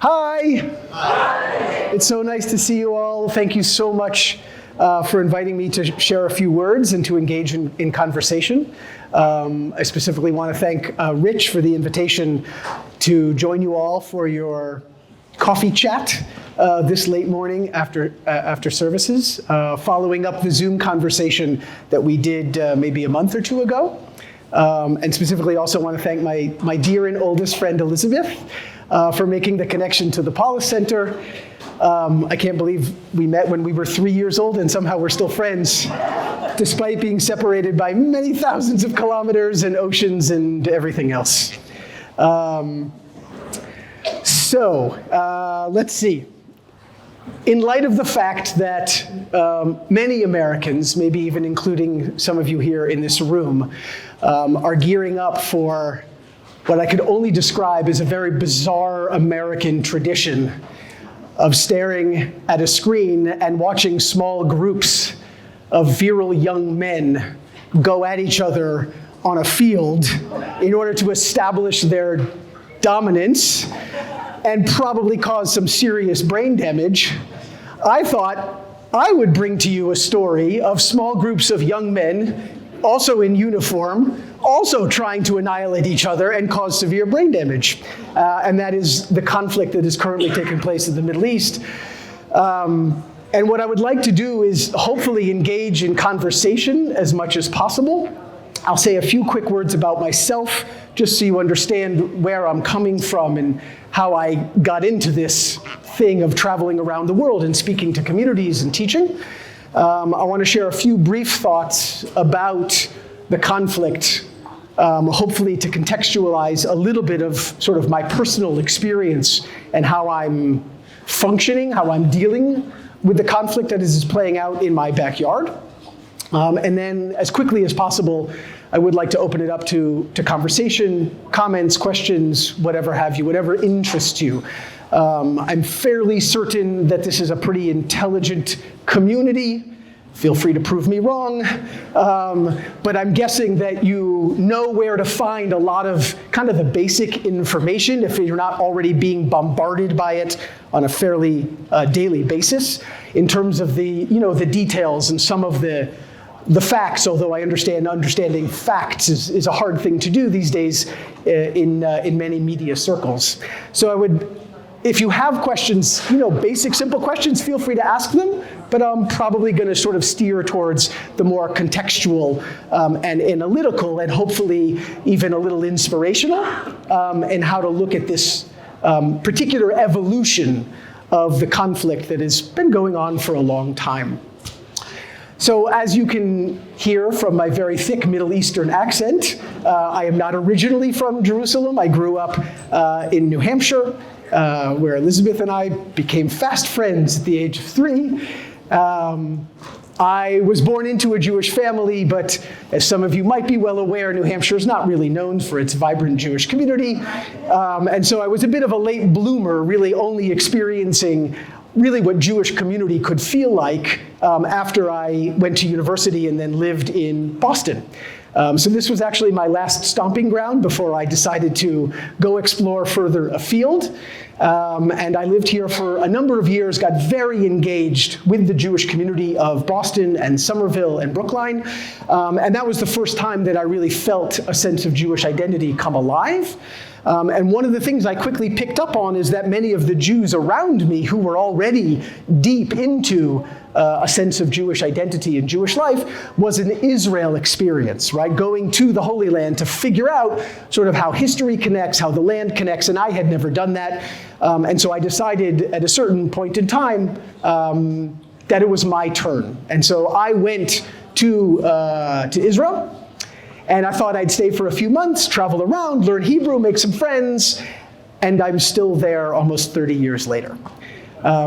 Hi. Hi. It's so nice to see you all. Thank you so much for inviting me to share a few words and to engage in conversation. I specifically want to thank Rich for the invitation to join you all for your coffee chat this late morning after services, following up the Zoom conversation that we did maybe a month or two ago. And specifically also want to thank my dear and oldest friend, Elizabeth, for making the connection to the Paulus Center. I can't believe we met when we were 3 years old and somehow we're still friends, despite being separated by many thousands of kilometers and oceans and everything else. Let's see. In light of the fact that many Americans, maybe even including some of you here in this room, are gearing up for what I could only describe as a very bizarre American tradition of staring at a screen and watching small groups of virile young men go at each other on a field in order to establish their dominance and probably cause some serious brain damage, I thought I would bring to you a story of small groups of young men, also in uniform, also trying to annihilate each other and cause severe brain damage. And that is the conflict that is currently taking place in the Middle East. And what I would like to do is hopefully engage in conversation as much as possible. I'll say a few quick words about myself, just so you understand where I'm coming from and how I got into this thing of traveling around the world and speaking to communities and teaching. I want to share a few brief thoughts about the conflict, hopefully to contextualize a little bit of sort of my personal experience and how I'm functioning, how I'm dealing with the conflict that is playing out in my backyard. And then as quickly as possible, I would like to open it up to conversation, comments, questions, whatever have you, whatever interests you. I'm fairly certain that this is a pretty intelligent community. Feel free to prove me wrong. But I'm guessing that you know where to find a lot of kind of the basic information if you're not already being bombarded by it on a fairly daily basis in terms of the details and some of the facts, although I understand understanding facts is a hard thing to do these days in many media circles. So I would, if you have questions, basic, simple questions, feel free to ask them, but I'm probably going to sort of steer towards the more contextual and analytical and hopefully even a little inspirational and how to look at this particular evolution of the conflict that has been going on for a long time. So as you can hear from my very thick Middle Eastern accent, I am not originally from Jerusalem. I grew up in New Hampshire, where Elizabeth and I became fast friends at the age of 3. I was born into a Jewish family, but as some of you might be well aware, New Hampshire is not really known for its vibrant Jewish community. And so I was a bit of a late bloomer, really only experiencing really what Jewish community could feel like after I went to university and then lived in Boston. So this was actually my last stomping ground before I decided to go explore further afield. And I lived here for a number of years, got very engaged with the Jewish community of Boston and Somerville and Brookline. And that was the first time that I really felt a sense of Jewish identity come alive. And one of the things I quickly picked up on is that many of the Jews around me who were already deep into a sense of Jewish identity and Jewish life was an Israel experience, right? Going to the Holy Land to figure out sort of how history connects, how the land connects, and I had never done that. And so I decided at a certain point in time that it was my turn. And so I went to Israel. And I thought I'd stay for a few months, travel around, learn Hebrew, make some friends, and I'm still there almost 30 years later.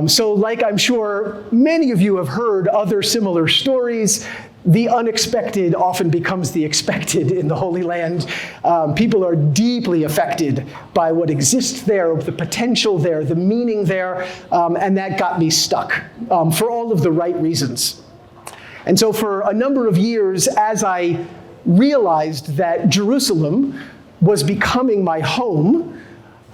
So like I'm sure many of you have heard other similar stories, the unexpected often becomes the expected in the Holy Land. People are deeply affected by what exists there, the potential there, the meaning there, and that got me stuck for all of the right reasons. And so for a number of years, as I realized that Jerusalem was becoming my home,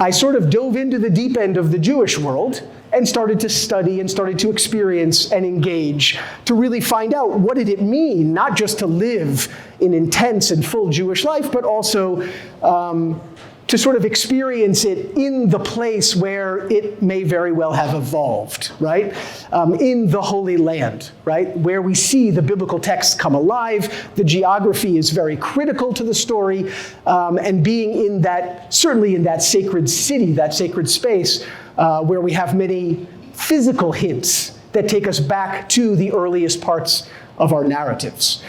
I sort of dove into the deep end of the Jewish world and started to study and started to experience and engage to really find out what did it mean, not just to live an intense and full Jewish life, but also to sort of experience it in the place where it may very well have evolved, right? In the Holy Land, right? Where we see the biblical texts come alive, the geography is very critical to the story, and being in that, certainly in that sacred city, that sacred space, where we have many physical hints that take us back to the earliest parts of our narratives.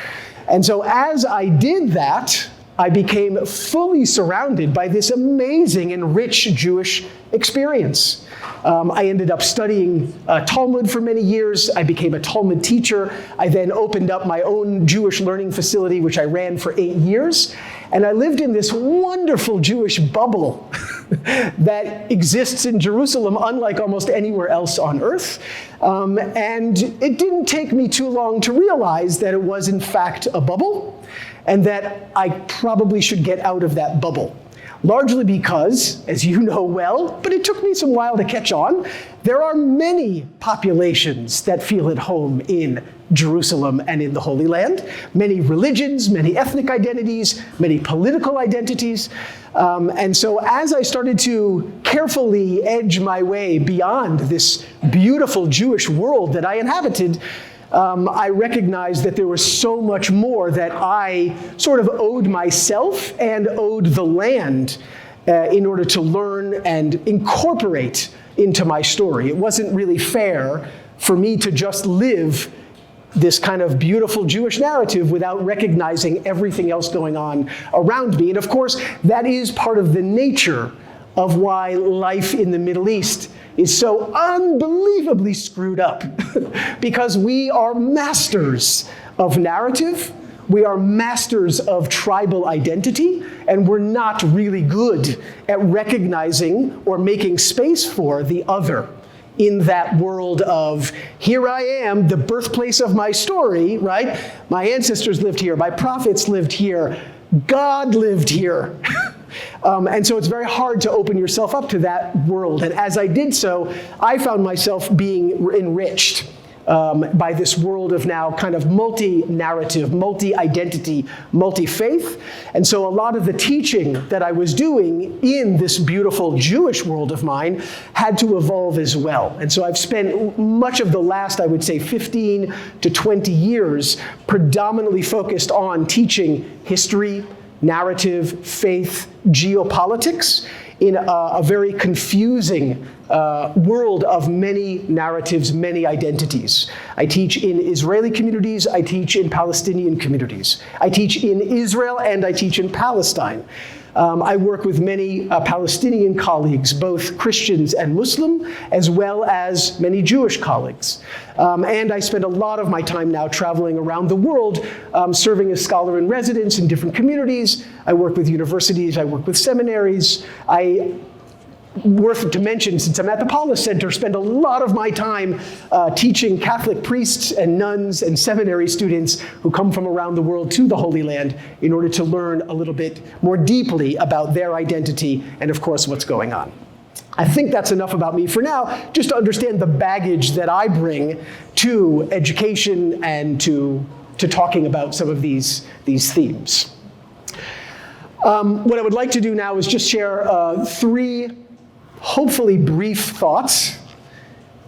And so as I did that, I became fully surrounded by this amazing and rich Jewish experience. I ended up studying Talmud for many years. I became a Talmud teacher. I then opened up my own Jewish learning facility, which I ran for 8 years. And I lived in this wonderful Jewish bubble that exists in Jerusalem, unlike almost anywhere else on earth. And it didn't take me too long to realize that it was, in fact, a bubble, and that I probably should get out of that bubble. Largely because, as you know well, but it took me some while to catch on, there are many populations that feel at home in Jerusalem and in the Holy Land. Many religions, many ethnic identities, many political identities. And so as I started to carefully edge my way beyond this beautiful Jewish world that I inhabited, I recognized that there was so much more that I sort of owed myself and owed the land in order to learn and incorporate into my story. It wasn't really fair for me to just live this kind of beautiful Jewish narrative without recognizing everything else going on around me. And of course, that is part of the nature of why life in the Middle East is so unbelievably screwed up. Because we are masters of narrative, we are masters of tribal identity, and we're not really good at recognizing or making space for the other in that world of, here I am, the birthplace of my story, right? My ancestors lived here, my prophets lived here, God lived here. And so it's very hard to open yourself up to that world. And as I did so, I found myself being enriched by this world of now kind of multi-narrative, multi-identity, multi-faith. And so a lot of the teaching that I was doing in this beautiful Jewish world of mine had to evolve as well. And so I've spent much of the last, I would say, 15 to 20 years predominantly focused on teaching history, narrative, faith, geopolitics in a very confusing world of many narratives, many identities. I teach in Israeli communities, I teach in Palestinian communities. I teach in Israel and I teach in Palestine. I work with many Palestinian colleagues, both Christians and Muslim, as well as many Jewish colleagues. And I spend a lot of my time now traveling around the world, serving as scholar in residence in different communities. I work with universities, I work with seminaries. Worth to mention, since I'm at the Paulus Center, spend a lot of my time teaching Catholic priests and nuns and seminary students who come from around the world to the Holy Land in order to learn a little bit more deeply about their identity and, of course, what's going on. I think that's enough about me for now, just to understand the baggage that I bring to education and to talking about some of these themes. What I would like to do now is just share 3 hopefully brief thoughts.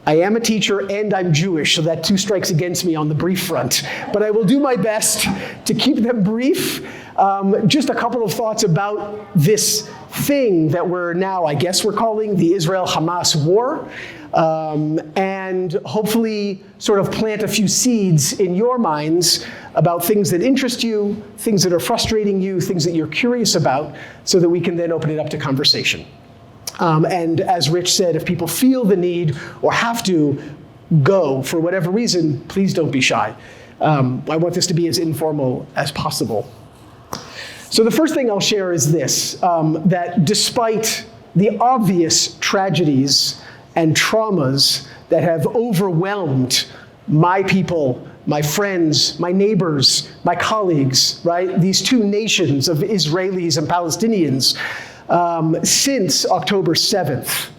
I am a teacher and I'm Jewish, so that 2 strikes against me on the brief front. But I will do my best to keep them brief. Just a couple of thoughts about this thing that we're now, I guess we're calling the Israel-Hamas war. And hopefully sort of plant a few seeds in your minds about things that interest you, things that are frustrating you, things that you're curious about, so that we can then open it up to conversation. And as Rich said, if people feel the need or have to go for whatever reason, please don't be shy. I want this to be as informal as possible. So the first thing I'll share is this, that despite the obvious tragedies and traumas that have overwhelmed my people, my friends, my neighbors, my colleagues, right? These 2 nations of Israelis and Palestinians, since October 7th,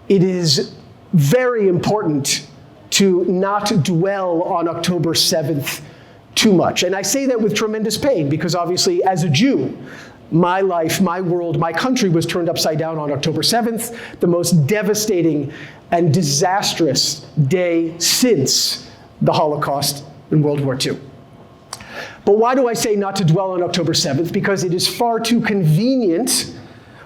it is very important to not dwell on October 7th too much. And I say that with tremendous pain because obviously as a Jew, my life, my world, my country was turned upside down on October 7th, the most devastating and disastrous day since the Holocaust in World War II. But why do I say not to dwell on October 7th? Because it is far too convenient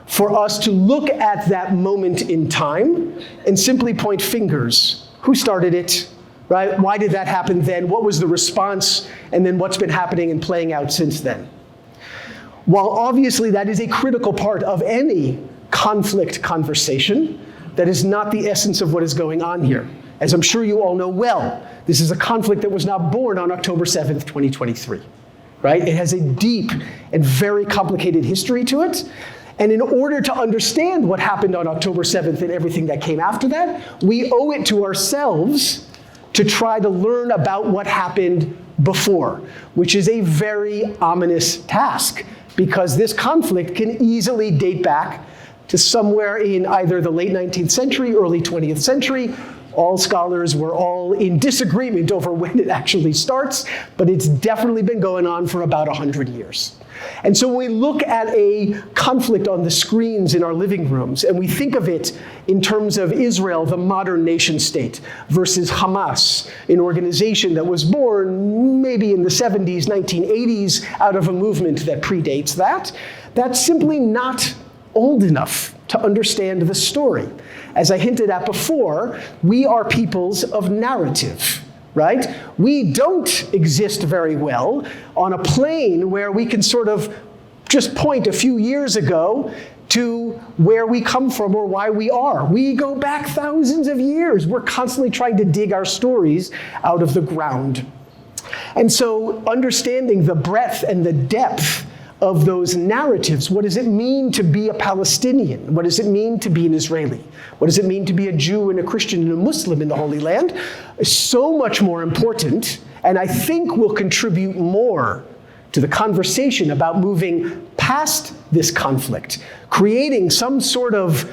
for us to look at that moment in time and simply point fingers. Who started it, right? Why did that happen then? What was the response? And then what's been happening and playing out since then? While obviously that is a critical part of any conflict conversation, that is not the essence of what is going on here. As I'm sure you all know well, this is a conflict that was not born on October 7th, 2023, right? It has a deep and very complicated history to it. And in order to understand what happened on October 7th and everything that came after that, we owe it to ourselves to try to learn about what happened before, which is a very ominous task, because this conflict can easily date back to somewhere in either the late 19th century, early 20th century. All scholars were all in disagreement over when it actually starts, but it's definitely been going on for about 100 years. And so when we look at a conflict on the screens in our living rooms, and we think of it in terms of Israel, the modern nation state, versus Hamas, an organization that was born maybe in the 70s, 1980s, out of a movement that predates that, that's simply not old enough to understand the story. As I hinted at before, we are peoples of narrative, right? We don't exist very well on a plane where we can sort of just point a few years ago to where we come from or why we are. We go back thousands of years. We're constantly trying to dig our stories out of the ground. And so understanding the breadth and the depth of those narratives. What does it mean to be a Palestinian? What does it mean to be an Israeli? What does it mean to be a Jew and a Christian and a Muslim in the Holy Land? Is so much more important, and I think will contribute more to the conversation about moving past this conflict, creating some sort of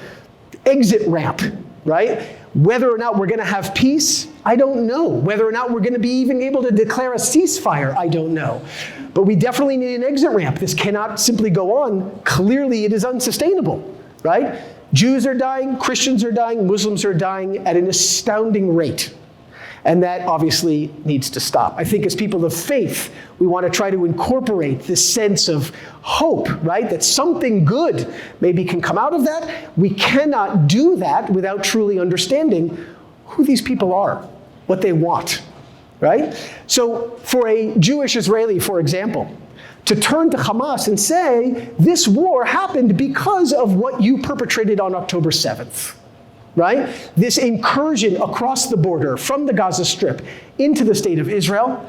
exit ramp, right? Whether or not we're going to have peace, I don't know. Whether or not we're going to be even able to declare a ceasefire, I don't know. But we definitely need an exit ramp. This cannot simply go on. Clearly, it is unsustainable, right? Jews are dying, Christians are dying, Muslims are dying at an astounding rate. And that obviously needs to stop. I think as people of faith, we want to try to incorporate this sense of hope, right? That something good maybe can come out of that. We cannot do that without truly understanding who these people are, what they want, right? So for a Jewish Israeli, for example, to turn to Hamas and say, this war happened because of what you perpetrated on October 7th. Right? This incursion across the border from the Gaza Strip into the state of Israel,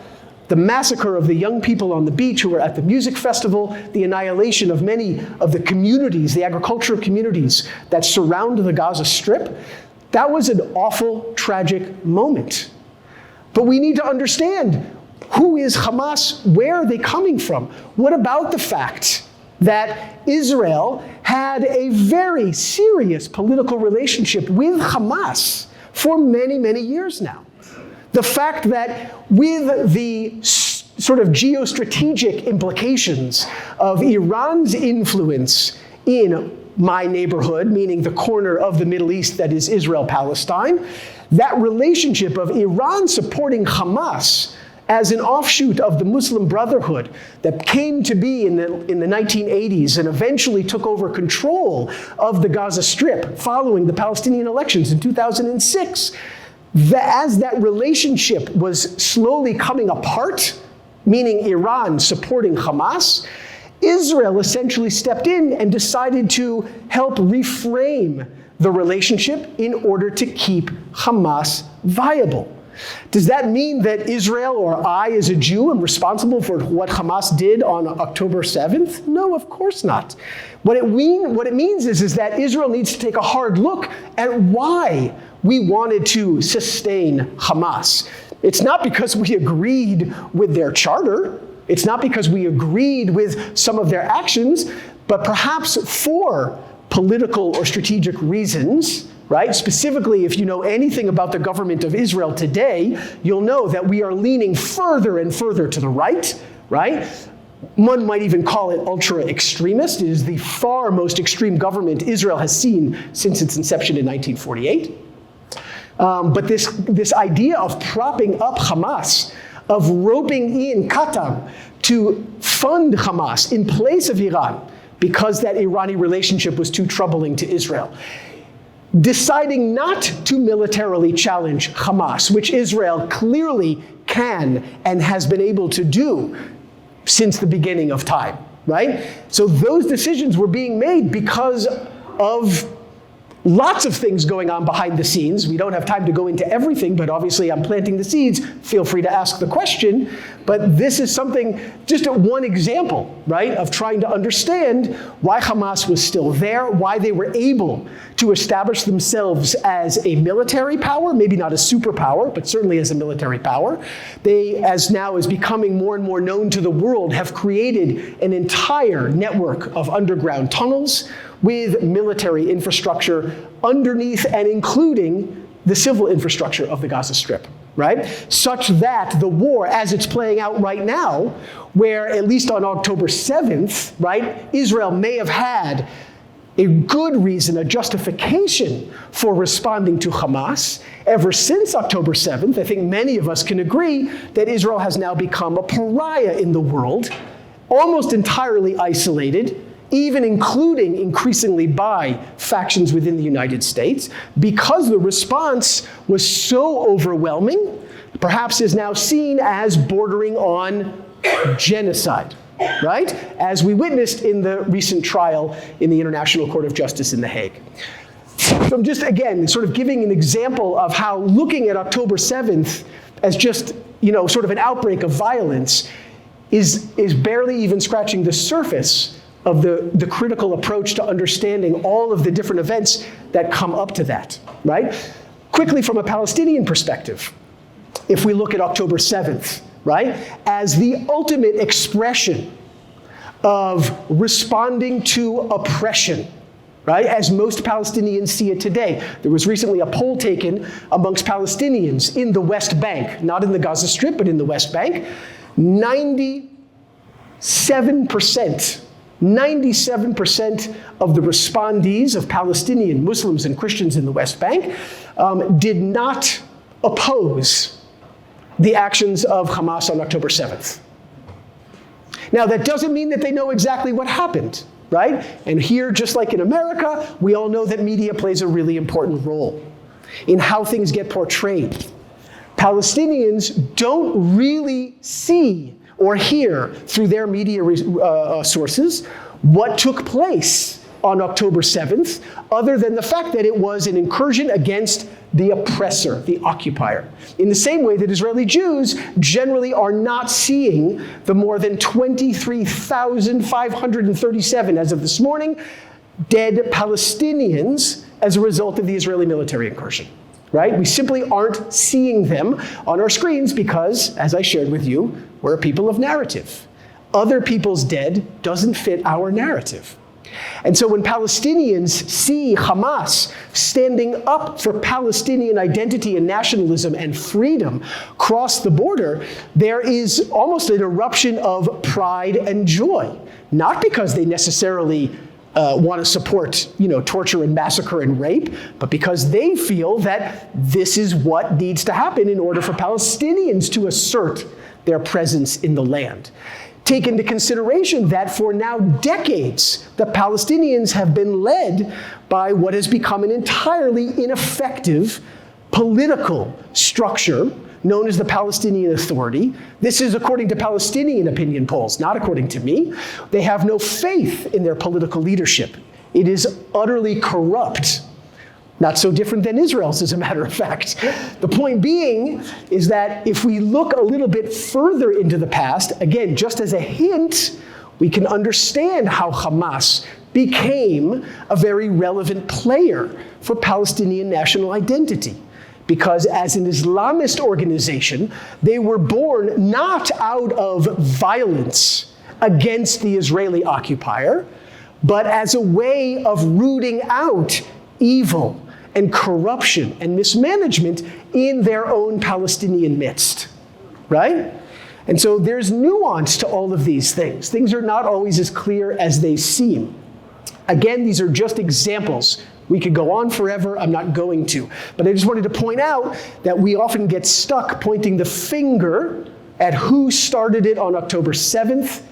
the massacre of the young people on the beach who were at the music festival, the annihilation of many of the communities, the agricultural communities that surround the Gaza Strip, that was an awful, tragic moment. But we need to understand, who is Hamas? Where are they coming from? What about the fact that Israel had a very serious political relationship with Hamas for many, many years now? The fact that with the sort of geostrategic implications of Iran's influence in my neighborhood, meaning the corner of the Middle East that is Israel-Palestine, that relationship of Iran supporting Hamas as an offshoot of the Muslim Brotherhood that came to be in the 1980s and eventually took over control of the Gaza Strip following the Palestinian elections in 2006, as that relationship was slowly coming apart, meaning Iran supporting Hamas, Israel essentially stepped in and decided to help reframe the relationship in order to keep Hamas viable. Does that mean that Israel or I as a Jew am responsible for what Hamas did on October 7th? No, of course not. What it means is that Israel needs to take a hard look at why we wanted to sustain Hamas. It's not because we agreed with their charter. It's not because we agreed with some of their actions. but perhaps for political or strategic reasons, right? Specifically, if you know anything about the government of Israel today, you'll know that we are leaning further and further to the right, right? One might even call it ultra-extremist. It is the far most extreme government Israel has seen since its inception in 1948. But this idea of propping up Hamas, of roping in Qatar to fund Hamas in place of Iran, because that Irani relationship was too troubling to Israel, deciding not to militarily challenge Hamas, which Israel clearly can and has been able to do since the beginning of time, right? So those decisions were being made because of lots of things going on behind the scenes. We don't have time to go into everything, but obviously I'm planting the seeds. Feel free to ask the question. But this is something, just one example, right, of trying to understand why Hamas was still there, why they were able to establish themselves as a military power, maybe not a superpower, but certainly as a military power. They, as now is becoming more and more known to the world, have created an entire network of underground tunnels with military infrastructure underneath and including the civil infrastructure of the Gaza Strip, right? Such that the war, as it's playing out right now, where at least on October 7th, right, Israel may have had a good reason, a justification for responding to Hamas. Ever since October 7th, I think many of us can agree that Israel has now become a pariah in the world, almost entirely isolated, even including increasingly by factions within the United States, because the response was so overwhelming, perhaps is now seen as bordering on genocide, right? As we witnessed in the recent trial in the International Court of Justice in The Hague. So I'm just, again, sort of giving an example of how looking at October 7th as just, sort of an outbreak of violence is barely even scratching the surface of the critical approach to understanding all of the different events that come up to that, right? Quickly, from a Palestinian perspective, if we look at October 7th, right, as the ultimate expression of responding to oppression, right, as most Palestinians see it today. There was recently a poll taken amongst Palestinians in the West Bank, not in the Gaza Strip, but in the West Bank. 97% of the respondees of Palestinian Muslims and Christians in the West Bank did not oppose the actions of Hamas on October 7th. Now, that doesn't mean that they know exactly what happened, right? And here, just like in America, we all know that media plays a really important role in how things get portrayed. Palestinians don't really see or hear through their media sources what took place on October 7th, other than the fact that it was an incursion against the oppressor, the occupier. In the same way that Israeli Jews generally are not seeing the more than 23,537, as of this morning, dead Palestinians as a result of the Israeli military incursion. Right? We simply aren't seeing them on our screens because, as I shared with you, we're a people of narrative. Other people's dead doesn't fit our narrative. And so when Palestinians see Hamas standing up for Palestinian identity and nationalism and freedom cross the border, there is almost an eruption of pride and joy. Not because they necessarily want to support, torture and massacre and rape, but because they feel that this is what needs to happen in order for Palestinians to assert their presence in the land. Take into consideration that for now decades, the Palestinians have been led by what has become an entirely ineffective political structure known as the Palestinian Authority. This is according to Palestinian opinion polls, not according to me. They have no faith in their political leadership. It is utterly corrupt. Not so different than Israel's, as a matter of fact. The point being is that if we look a little bit further into the past, again, just as a hint, we can understand how Hamas became a very relevant player for Palestinian national identity. Because as an Islamist organization, they were born not out of violence against the Israeli occupier, but as a way of rooting out evil and corruption and mismanagement in their own Palestinian midst, right? And so there's nuance to all of these things. Things are not always as clear as they seem. Again, these are just examples. We could go on forever, I'm not going to. But I just wanted to point out that we often get stuck pointing the finger at who started it on October 7th.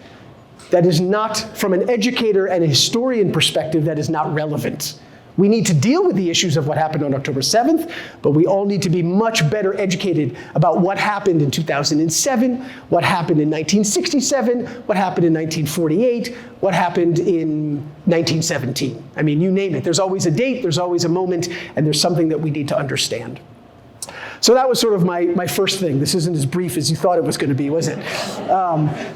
That is not, from an educator and a historian perspective, that is not relevant. We need to deal with the issues of what happened on October 7th, but we all need to be much better educated about what happened in 2007, what happened in 1967, what happened in 1948, what happened in 1917. I mean, you name it. There's always a date, there's always a moment, and there's something that we need to understand. So that was sort of my first thing. This isn't as brief as you thought it was going to be, was it?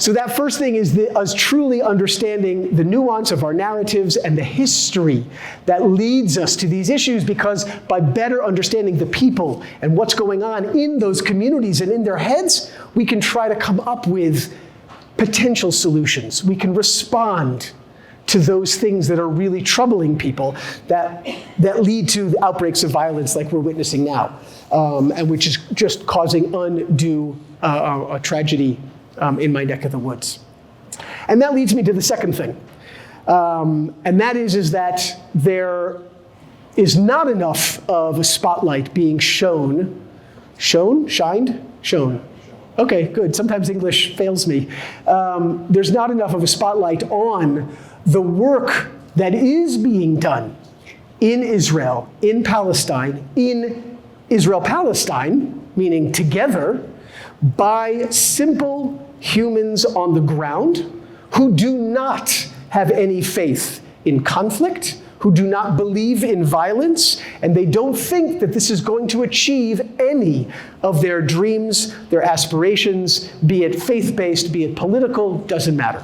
So that first thing is us truly understanding the nuance of our narratives and the history that leads us to these issues, because by better understanding the people and what's going on in those communities and in their heads, we can try to come up with potential solutions. We can respond to those things that are really troubling people that lead to the outbreaks of violence like we're witnessing now, and which is just causing undue tragedy in my neck of the woods. And that leads me to the second thing, and that is that there is not enough of a spotlight being shined. Okay, good. Sometimes English fails me. There's not enough of a spotlight on the work that is being done in Israel, in Palestine, in Israel-Palestine, meaning together, by simple humans on the ground who do not have any faith in conflict, who do not believe in violence, and they don't think that this is going to achieve any of their dreams, their aspirations, be it faith-based, be it political, doesn't matter.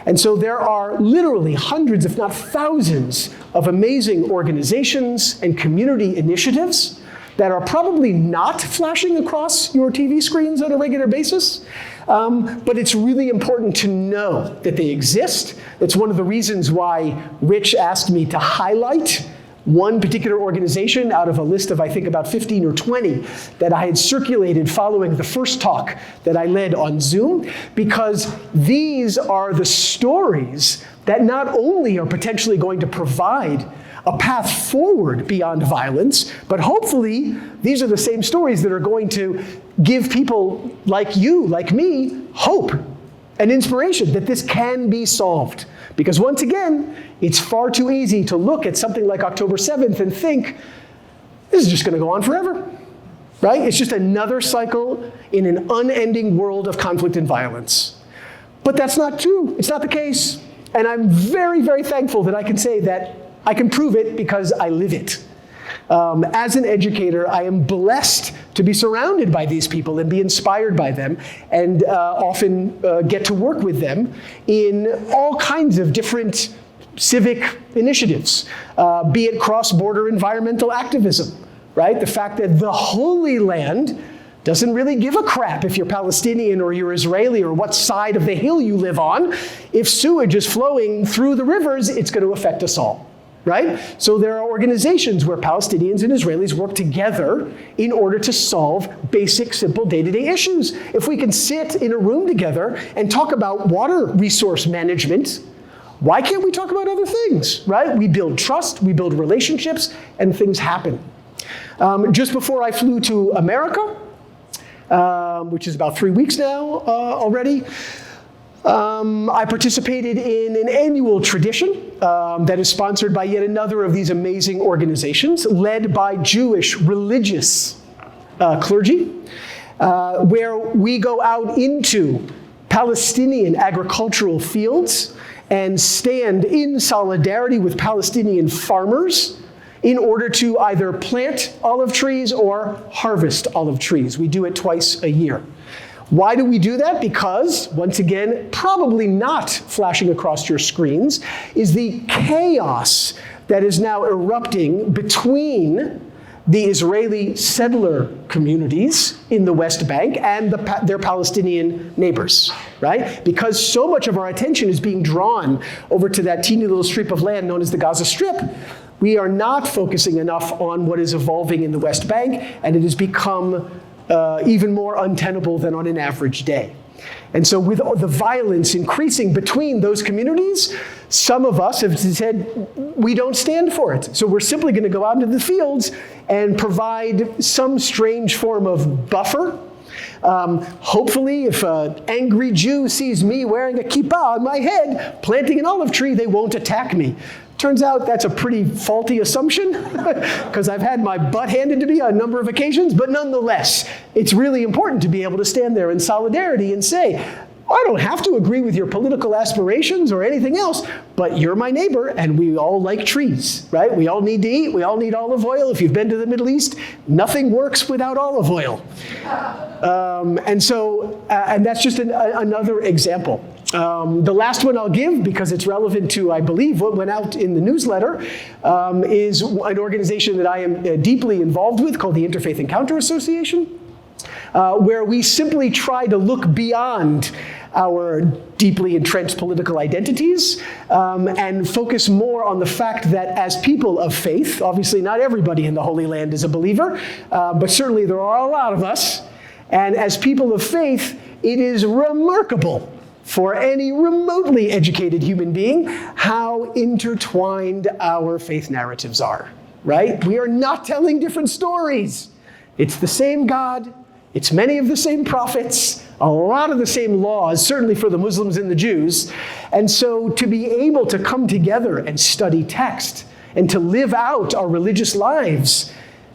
And so there are literally hundreds, if not thousands, of amazing organizations and community initiatives that are probably not flashing across your TV screens on a regular basis. But it's really important to know that they exist. It's one of the reasons why Rich asked me to highlight one particular organization out of a list of, I think, about 15 or 20 that I had circulated following the first talk that I led on Zoom, because these are the stories that not only are potentially going to provide a path forward beyond violence, but hopefully these are the same stories that are going to give people like you, like me, hope and inspiration that this can be solved. Because once again, it's far too easy to look at something like October 7th and think, this is just going to go on forever, right? It's just another cycle in an unending world of conflict and violence. But that's not true. It's not the case. And I'm very, very thankful that I can say that I can prove it because I live it. As an educator, I am blessed to be surrounded by these people and be inspired by them, and often get to work with them in all kinds of different civic initiatives, be it cross-border environmental activism, right? The fact that the Holy Land doesn't really give a crap if you're Palestinian or you're Israeli or what side of the hill you live on. If sewage is flowing through the rivers, it's going to affect us all. Right? So there are organizations where Palestinians and Israelis work together in order to solve basic, simple day-to-day issues. If we can sit in a room together and talk about water resource management, why can't we talk about other things, right? We build trust, we build relationships, and things happen. Just before I flew to America, which is about 3 weeks now already, I participated in an annual tradition that is sponsored by yet another of these amazing organizations, led by Jewish religious clergy, where we go out into Palestinian agricultural fields and stand in solidarity with Palestinian farmers in order to either plant olive trees or harvest olive trees. We do it twice a year. Why do we do that? Because, once again, probably not flashing across your screens, is the chaos that is now erupting between the Israeli settler communities in the West Bank and their Palestinian neighbors, right? Because so much of our attention is being drawn over to that teeny little strip of land known as the Gaza Strip, we are not focusing enough on what is evolving in the West Bank, and it has become even more untenable than on an average day. And so with the violence increasing between those communities, some of us have said, we don't stand for it. So we're simply going to go out into the fields and provide some strange form of buffer. Hopefully, if an angry Jew sees me wearing a kippah on my head, planting an olive tree, they won't attack me. Turns out that's a pretty faulty assumption, because I've had my butt handed to me on a number of occasions, but nonetheless, it's really important to be able to stand there in solidarity and say, I don't have to agree with your political aspirations or anything else, but you're my neighbor, and we all like trees, right? We all need to eat, we all need olive oil. If you've been to the Middle East, nothing works without olive oil. And that's just another example. The last one I'll give, because it's relevant to, I believe, what went out in the newsletter, is an organization that I am deeply involved with called the Interfaith Encounter Association, where we simply try to look beyond our deeply entrenched political identities and focus more on the fact that as people of faith, obviously not everybody in the Holy Land is a believer, but certainly there are a lot of us, and as people of faith, it is remarkable for any remotely educated human being how intertwined our faith narratives are, right? We are not telling different stories. It's the same God. It's many of the same prophets, a lot of the same laws, certainly for the Muslims and the Jews. And so to be able to come together and study text and to live out our religious lives,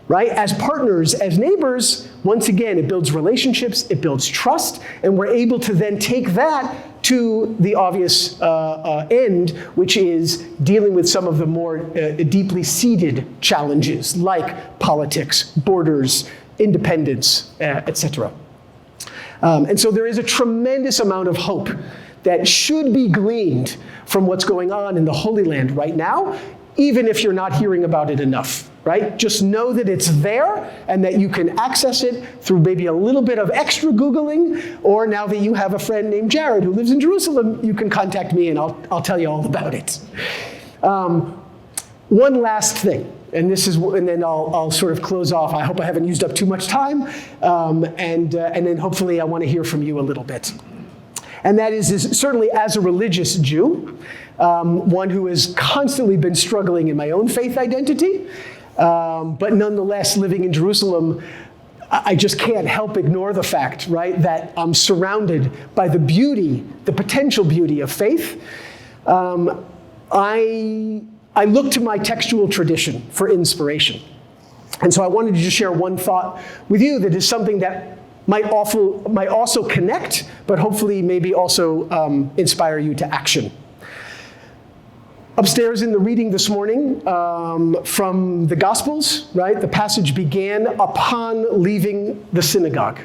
right, as partners, as neighbors, once again, it builds relationships, it builds trust, and we're able to then take that to the obvious end, which is dealing with some of the more deeply seated challenges like politics, borders, independence, etc. And so there is a tremendous amount of hope that should be gleaned from what's going on in the Holy Land right now, even if you're not hearing about it enough, right? Just know that it's there and that you can access it through maybe a little bit of extra Googling, or now that you have a friend named Jared who lives in Jerusalem, you can contact me and I'll tell you all about it. One last thing. And then I'll sort of close off. I hope I haven't used up too much time. And then hopefully I want to hear from you a little bit. And that is certainly as a religious Jew, one who has constantly been struggling in my own faith identity, but nonetheless living in Jerusalem, I just can't help ignore the fact, right, that I'm surrounded by the beauty, the potential beauty of faith. I look to my textual tradition for inspiration. And so I wanted to just share one thought with you that is something that might also connect, but hopefully maybe also inspire you to action. Upstairs in the reading this morning from the Gospels, right, the passage began upon leaving the synagogue,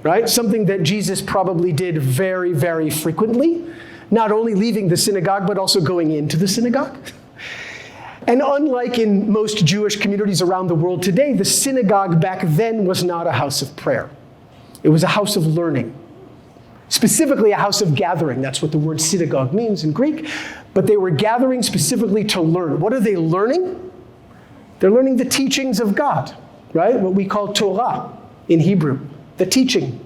right? Something that Jesus probably did very, very frequently, not only leaving the synagogue, but also going into the synagogue. And unlike in most Jewish communities around the world today, the synagogue back then was not a house of prayer. It was a house of learning, specifically a house of gathering. That's what the word synagogue means in Greek. But they were gathering specifically to learn. What are they learning? They're learning the teachings of God, right? What we call Torah in Hebrew, the teaching.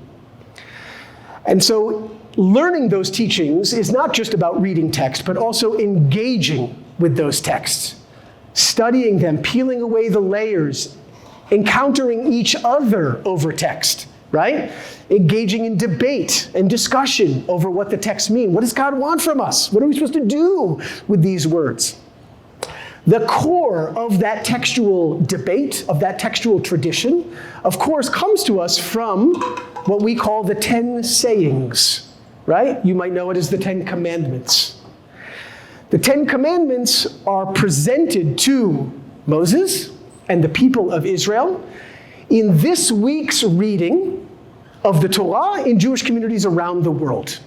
And so learning those teachings is not just about reading text, but also engaging with those texts. Studying them, peeling away the layers, encountering each other over text, right? Engaging in debate and discussion over what the texts mean. What does God want from us? What are we supposed to do with these words? The core of that textual debate, of that textual tradition, of course, comes to us from what we call the 10 sayings, right? You might know it as the 10 Commandments. The 10 Commandments are presented to Moses and the people of Israel in this week's reading of the Torah in Jewish communities around the world,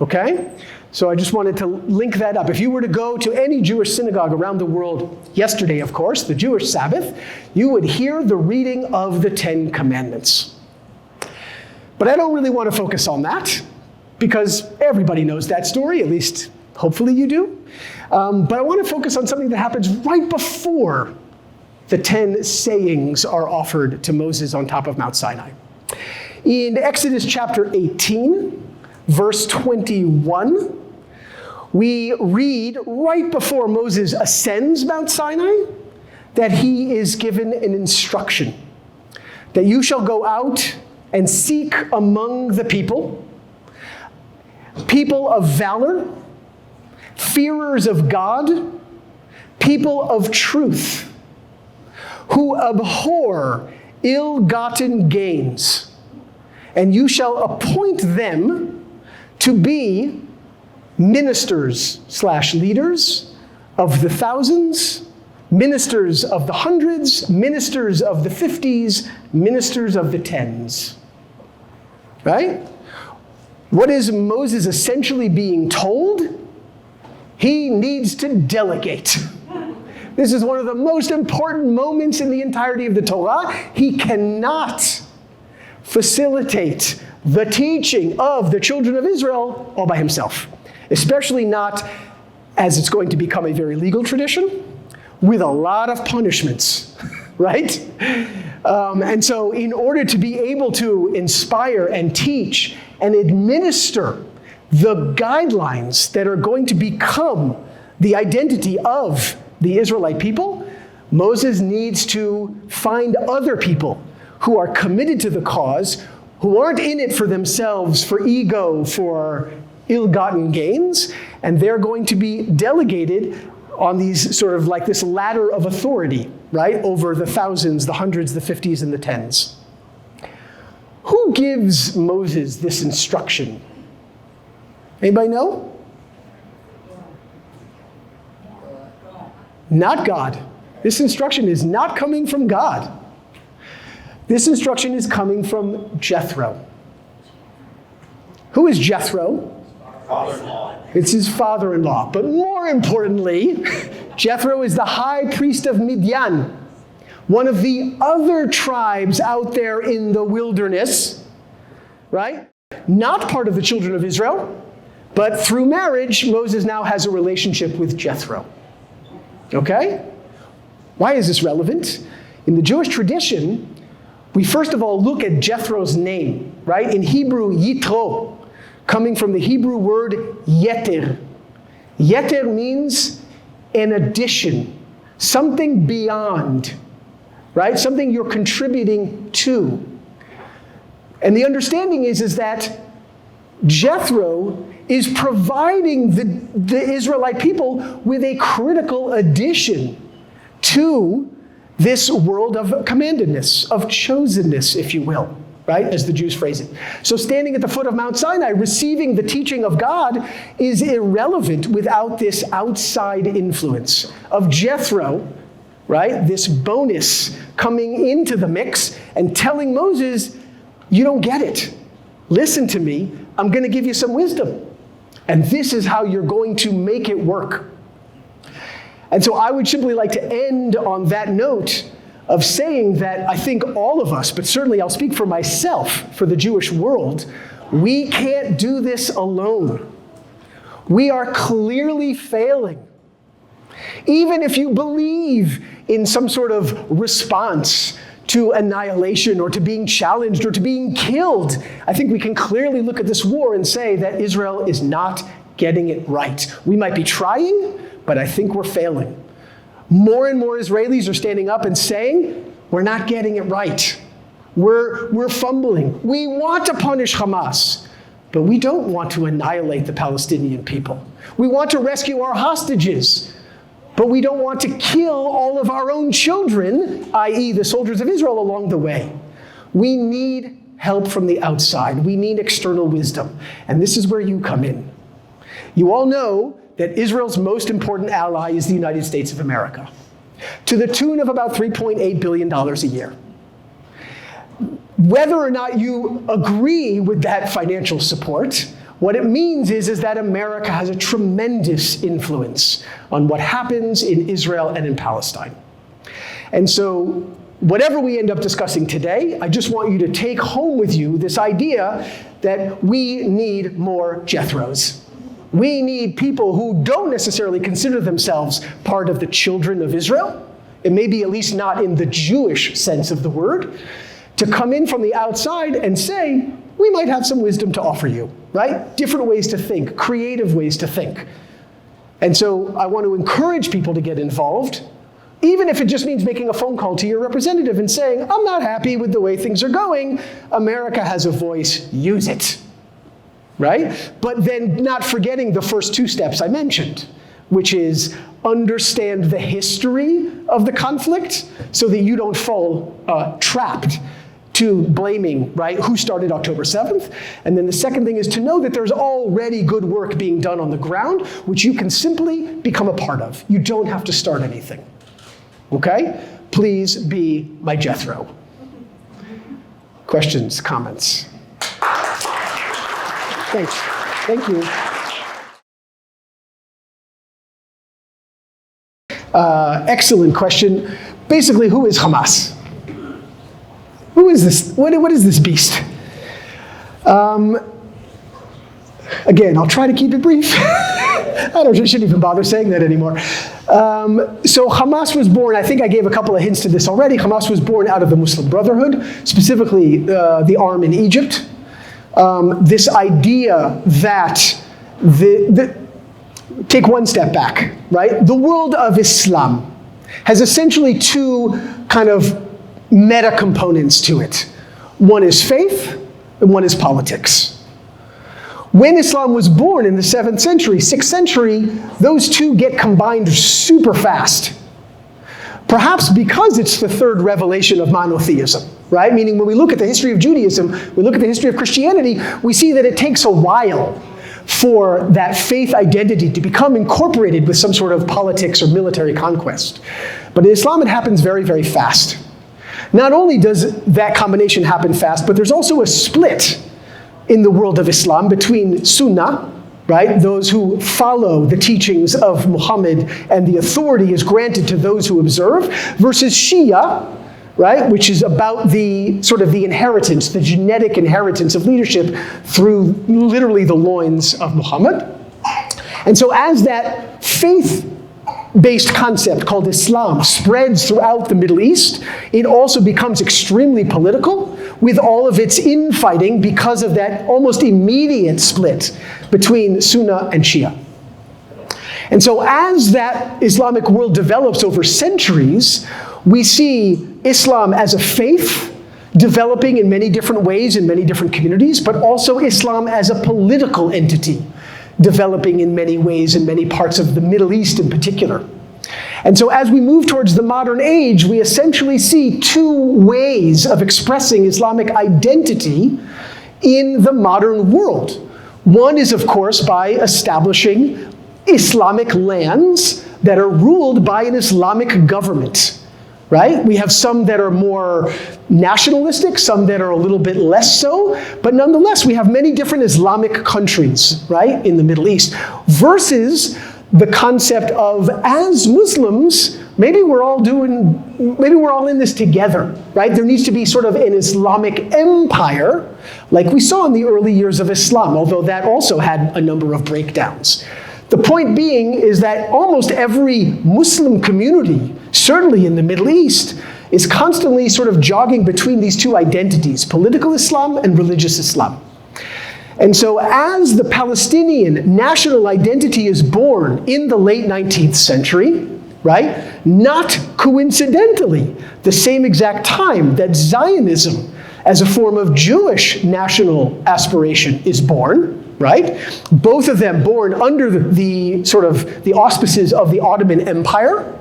okay? So I just wanted to link that up. If you were to go to any Jewish synagogue around the world yesterday, of course, the Jewish Sabbath, you would hear the reading of the Ten Commandments. But I don't really want to focus on that, because everybody knows that story, at least hopefully you do. But I want to focus on something that happens right before the 10 sayings are offered to Moses on top of Mount Sinai. In Exodus chapter 18, verse 21, we read right before Moses ascends Mount Sinai that he is given an instruction that you shall go out and seek among the people of valor, fearers of God, people of truth, who abhor ill-gotten gains, and you shall appoint them to be ministers/leaders of the thousands, ministers of the hundreds, ministers of the 50s, ministers of the 10s. Right? What is Moses essentially being told? He needs to delegate. This is one of the most important moments in the entirety of the Torah. He cannot facilitate the teaching of the children of Israel all by himself, especially not as it's going to become a very legal tradition with a lot of punishments, right? And so in order to be able to inspire and teach and administer the guidelines that are going to become the identity of the Israelite people, Moses needs to find other people who are committed to the cause, who aren't in it for themselves, for ego, for ill-gotten gains, and they're going to be delegated on these sort of like this ladder of authority, right, over the thousands, the hundreds, the 50s, and the 10s. Who gives Moses this instruction? Anybody know? Not God. This instruction is not coming from God. This instruction is coming from Jethro. Who is Jethro? Father-in-law. It's his father-in-law. But more importantly, Jethro is the high priest of Midian, one of the other tribes out there in the wilderness, right? Not part of the children of Israel, but through marriage, Moses now has a relationship with Jethro. Okay? Why is this relevant? In the Jewish tradition, we first of all look at Jethro's name, right? In Hebrew, Yitro, coming from the Hebrew word yeter. Yeter means an addition, something beyond, right? Something you're contributing to. And the understanding is that Jethro is providing the Israelite people with a critical addition to this world of commandedness, of chosenness, if you will, right, as the Jews phrase it. So standing at the foot of Mount Sinai, receiving the teaching of God is irrelevant without this outside influence of Jethro, right, this bonus coming into the mix and telling Moses, you don't get it. Listen to me. I'm going to give you some wisdom. And this is how you're going to make it work. And so I would simply like to end on that note of saying that I think all of us, but certainly I'll speak for myself, for the Jewish world, we can't do this alone. We are clearly failing. Even if you believe in some sort of response to annihilation or to being challenged or to being killed, I think we can clearly look at this war and say that Israel is not getting it right. We might be trying, but I think we're failing. More and more Israelis are standing up and saying, we're not getting it right. We're fumbling. We want to punish Hamas, but we don't want to annihilate the Palestinian people. We want to rescue our hostages, but we don't want to kill all of our own children, i.e. the soldiers of Israel, along the way. We need help from the outside. We need external wisdom. And this is where you come in. You all know that Israel's most important ally is the United States of America, to the tune of about $3.8 billion a year. Whether or not you agree with that financial support, What it means is that America has a tremendous influence on what happens in Israel and in Palestine. And so whatever we end up discussing today, I just want you to take home with you this idea that we need more Jethros. We need people who don't necessarily consider themselves part of the children of Israel. It may be at least not in the Jewish sense of the word, to come in from the outside and say, we might have some wisdom to offer you, right? Different ways to think, creative ways to think. And so I want to encourage people to get involved, even if it just means making a phone call to your representative and saying, I'm not happy with the way things are going. America has a voice, use it, right? But then not forgetting the first two steps I mentioned, which is understand the history of the conflict so that you don't fall trapped to blaming, right, who started October 7th. And then the second thing is to know that there's already good work being done on the ground, which you can simply become a part of. You don't have to start anything. Okay? Please be my Jethro. Questions, comments? Thanks. Thank you. Excellent question. Basically, who is Hamas? Who is this? What is this beast? Again, I'll try to keep it brief. I shouldn't even bother saying that anymore. So Hamas was born, I think I gave a couple of hints to this already. Hamas was born out of the Muslim Brotherhood, specifically the arm in Egypt. This idea that take one step back, right? The world of Islam has essentially two kind of meta components to it. One is faith and one is politics. When Islam was born in the 7th century, 6th century, those two get combined super fast. Perhaps because it's the third revelation of monotheism, right? Meaning when we look at the history of Judaism, we look at the history of Christianity, we see that it takes a while for that faith identity to become incorporated with some sort of politics or military conquest. But in Islam, it happens very, very fast. Not only does that combination happen fast, but there's also a split in the world of Islam between Sunnah, right? Those who follow the teachings of Muhammad and the authority is granted to those who observe, versus Shia, right? Which is about the sort of the inheritance, the genetic inheritance of leadership through literally the loins of Muhammad. And so as that faith-based concept called Islam spreads throughout the Middle East, it also becomes extremely political with all of its infighting because of that almost immediate split between Sunnah and Shia. And so as that Islamic world develops over centuries, we see Islam as a faith developing in many different ways in many different communities, but also Islam as a political entity developing in many ways in many parts of the Middle East in particular. And so as we move towards the modern age, we essentially see two ways of expressing Islamic identity in the modern world. One is, of course, by establishing Islamic lands that are ruled by an Islamic government, right? We have some that are more nationalistic, some that are a little bit less so, but nonetheless, we have many different Islamic countries, right, in the Middle East, versus the concept of, as Muslims, maybe we're all in this together, right? There needs to be sort of an Islamic empire, like we saw in the early years of Islam, although that also had a number of breakdowns. The point being is that almost every Muslim community, certainly in the Middle East, is constantly sort of jogging between these two identities, political Islam and religious Islam. And so as the Palestinian national identity is born in the late 19th century, right, not coincidentally, the same exact time that Zionism as a form of Jewish national aspiration is born, right? Both of them born under the sort of the auspices of the Ottoman Empire.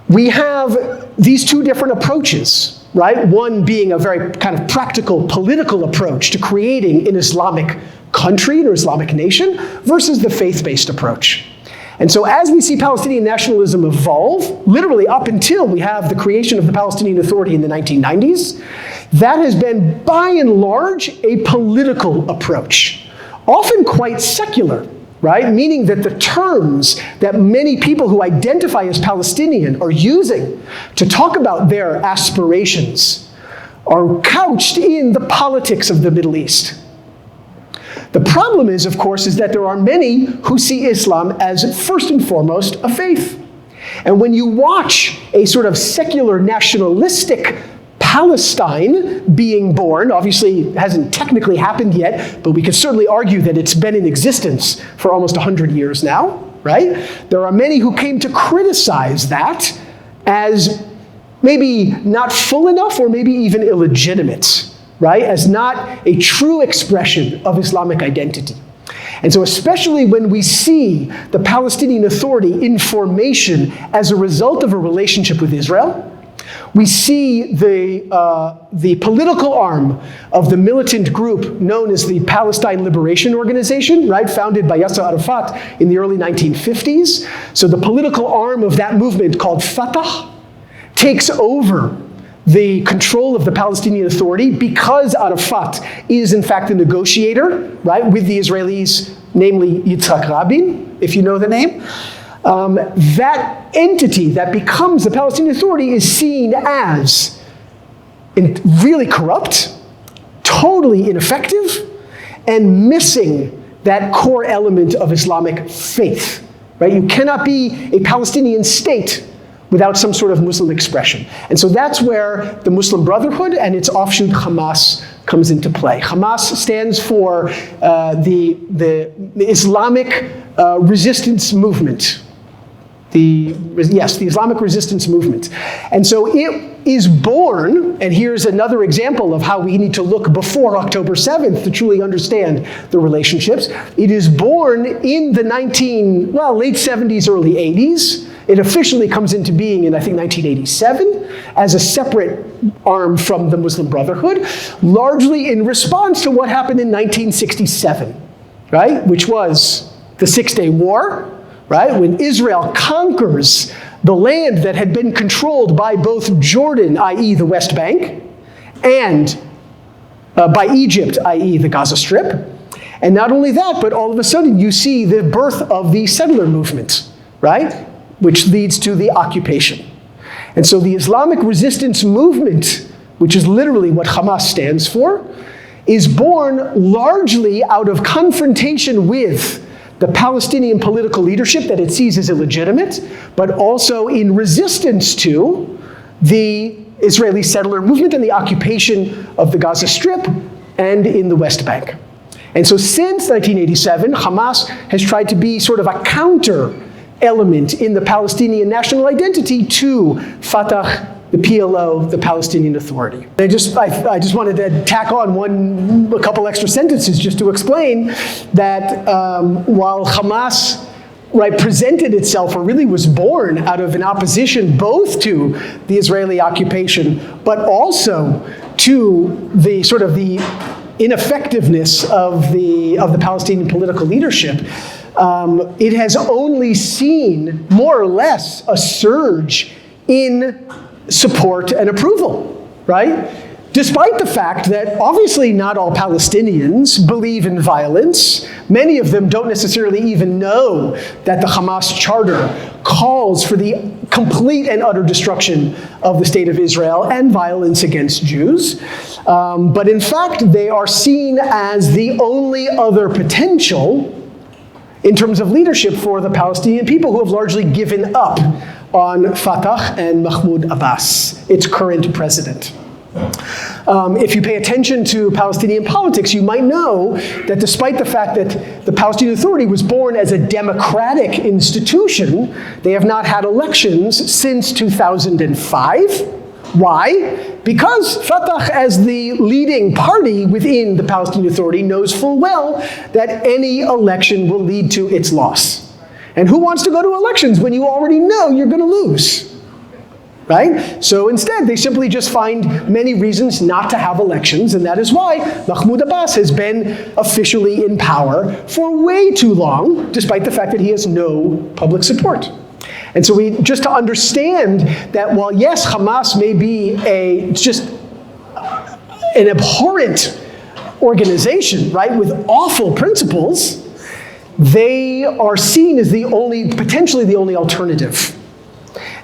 We have these two different approaches, right? One being a very kind of practical political approach to creating an Islamic country or Islamic nation versus the faith-based approach. And so as we see Palestinian nationalism evolve, literally up until we have the creation of the Palestinian Authority in the 1990s, that has been by and large a political approach, often quite secular, right? Meaning that the terms that many people who identify as Palestinian are using to talk about their aspirations are couched in the politics of the Middle East. The problem is, of course, is that there are many who see Islam as first and foremost a faith. And when you watch a sort of secular nationalistic Palestine being born, obviously it hasn't technically happened yet, but we could certainly argue that it's been in existence for almost 100 years now, right? There are many who came to criticize that as maybe not full enough or maybe even illegitimate, right? As not a true expression of Islamic identity. And so especially when we see the Palestinian Authority in formation as a result of a relationship with Israel, we see the political arm of the militant group known as the Palestine Liberation Organization, right, founded by Yasser Arafat in the early 1950s. So the political arm of that movement called Fatah takes over the control of the Palestinian Authority because Arafat is in fact the negotiator, right, with the Israelis, namely Yitzhak Rabin, if you know the name. That entity that becomes the Palestinian Authority is seen as really corrupt, totally ineffective, and missing that core element of Islamic faith, right? You cannot be a Palestinian state without some sort of Muslim expression. And so that's where the Muslim Brotherhood and its offshoot Hamas comes into play. Hamas stands for the Islamic resistance movement. The Islamic resistance movement. And so it is born, and here's another example of how we need to look before October 7th to truly understand the relationships. It is born in the late 70s, early 80s. It officially comes into being in, I think, 1987 as a separate arm from the Muslim Brotherhood, largely in response to what happened in 1967, right? Which was the Six-Day War, right? When Israel conquers the land that had been controlled by both Jordan, i.e. the West Bank, and by Egypt, i.e. the Gaza Strip. And not only that, but all of a sudden you see the birth of the settler movement, right? Which leads to the occupation. And so the Islamic resistance movement, which is literally what Hamas stands for, is born largely out of confrontation with the Palestinian political leadership that it sees as illegitimate, but also in resistance to the Israeli settler movement and the occupation of the Gaza Strip and in the West Bank. And so since 1987, Hamas has tried to be sort of a counter element in the Palestinian national identity to Fatah, the PLO, the Palestinian Authority. I just wanted to tack on a couple extra sentences just to explain that while Hamas presented itself, or really was born out of an opposition both to the Israeli occupation, but also to the sort of the ineffectiveness of the Palestinian political leadership, it has only seen more or less a surge in support and approval, right? Despite the fact that obviously not all Palestinians believe in violence. Many of them don't necessarily even know that the Hamas charter calls for the complete and utter destruction of the state of Israel and violence against Jews. But in fact, they are seen as the only other potential in terms of leadership for the Palestinian people, who have largely given up on Fatah and Mahmoud Abbas, its current president. If you pay attention to Palestinian politics, you might know that despite the fact that the Palestinian Authority was born as a democratic institution, they have not had elections since 2005. Why? Because Fatah, as the leading party within the Palestinian Authority, knows full well that any election will lead to its loss. And who wants to go to elections when you already know you're going to lose? Right? So instead, they simply just find many reasons not to have elections, and that is why Mahmoud Abbas has been officially in power for way too long, despite the fact that he has no public support. And so just to understand that while yes, Hamas may be just an abhorrent organization, right, with awful principles, they are seen as potentially the only alternative.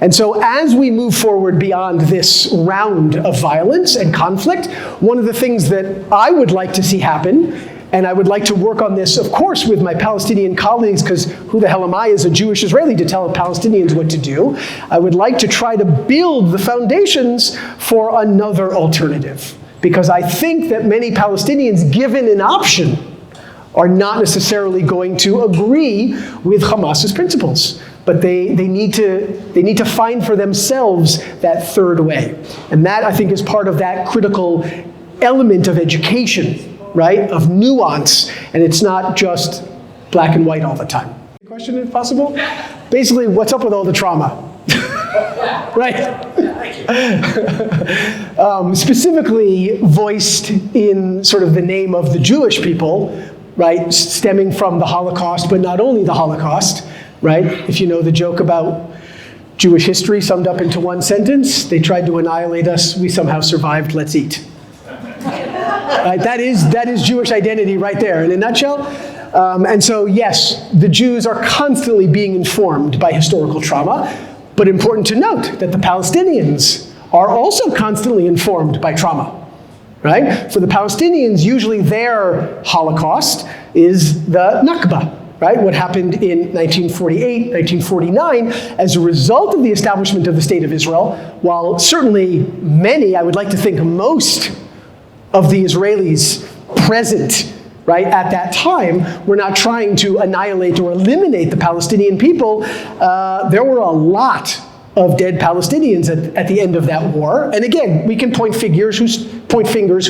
And so as we move forward beyond this round of violence and conflict, one of the things that I would like to see happen, and I would like to work on this, of course, with my Palestinian colleagues, because who the hell am I as a Jewish Israeli to tell Palestinians what to do? I would like to try to build the foundations for another alternative. Because I think that many Palestinians, given an option, are not necessarily going to agree with Hamas's principles. But they need to find for themselves that third way. And that, I think, is part of that critical element of education, right? Of nuance. And it's not just black and white all the time. Question, if possible? Basically, what's up with all the trauma? Right? Specifically voiced in sort of the name of the Jewish people, right? Stemming from the Holocaust, but not only the Holocaust, right? If you know the joke about Jewish history summed up into one sentence, they tried to annihilate us, we somehow survived, let's eat. Right? That is Jewish identity right there in a nutshell. And so yes, the Jews are constantly being informed by historical trauma, but important to note that the Palestinians are also constantly informed by trauma, right? For the Palestinians, usually their Holocaust is the Nakba, right? What happened in 1948, 1949, as a result of the establishment of the State of Israel, while certainly many, I would like to think most of the Israelis present, right, at that time, were not trying to annihilate or eliminate the Palestinian people. There were a lot of dead Palestinians at the end of that war. And again, we can point fingers who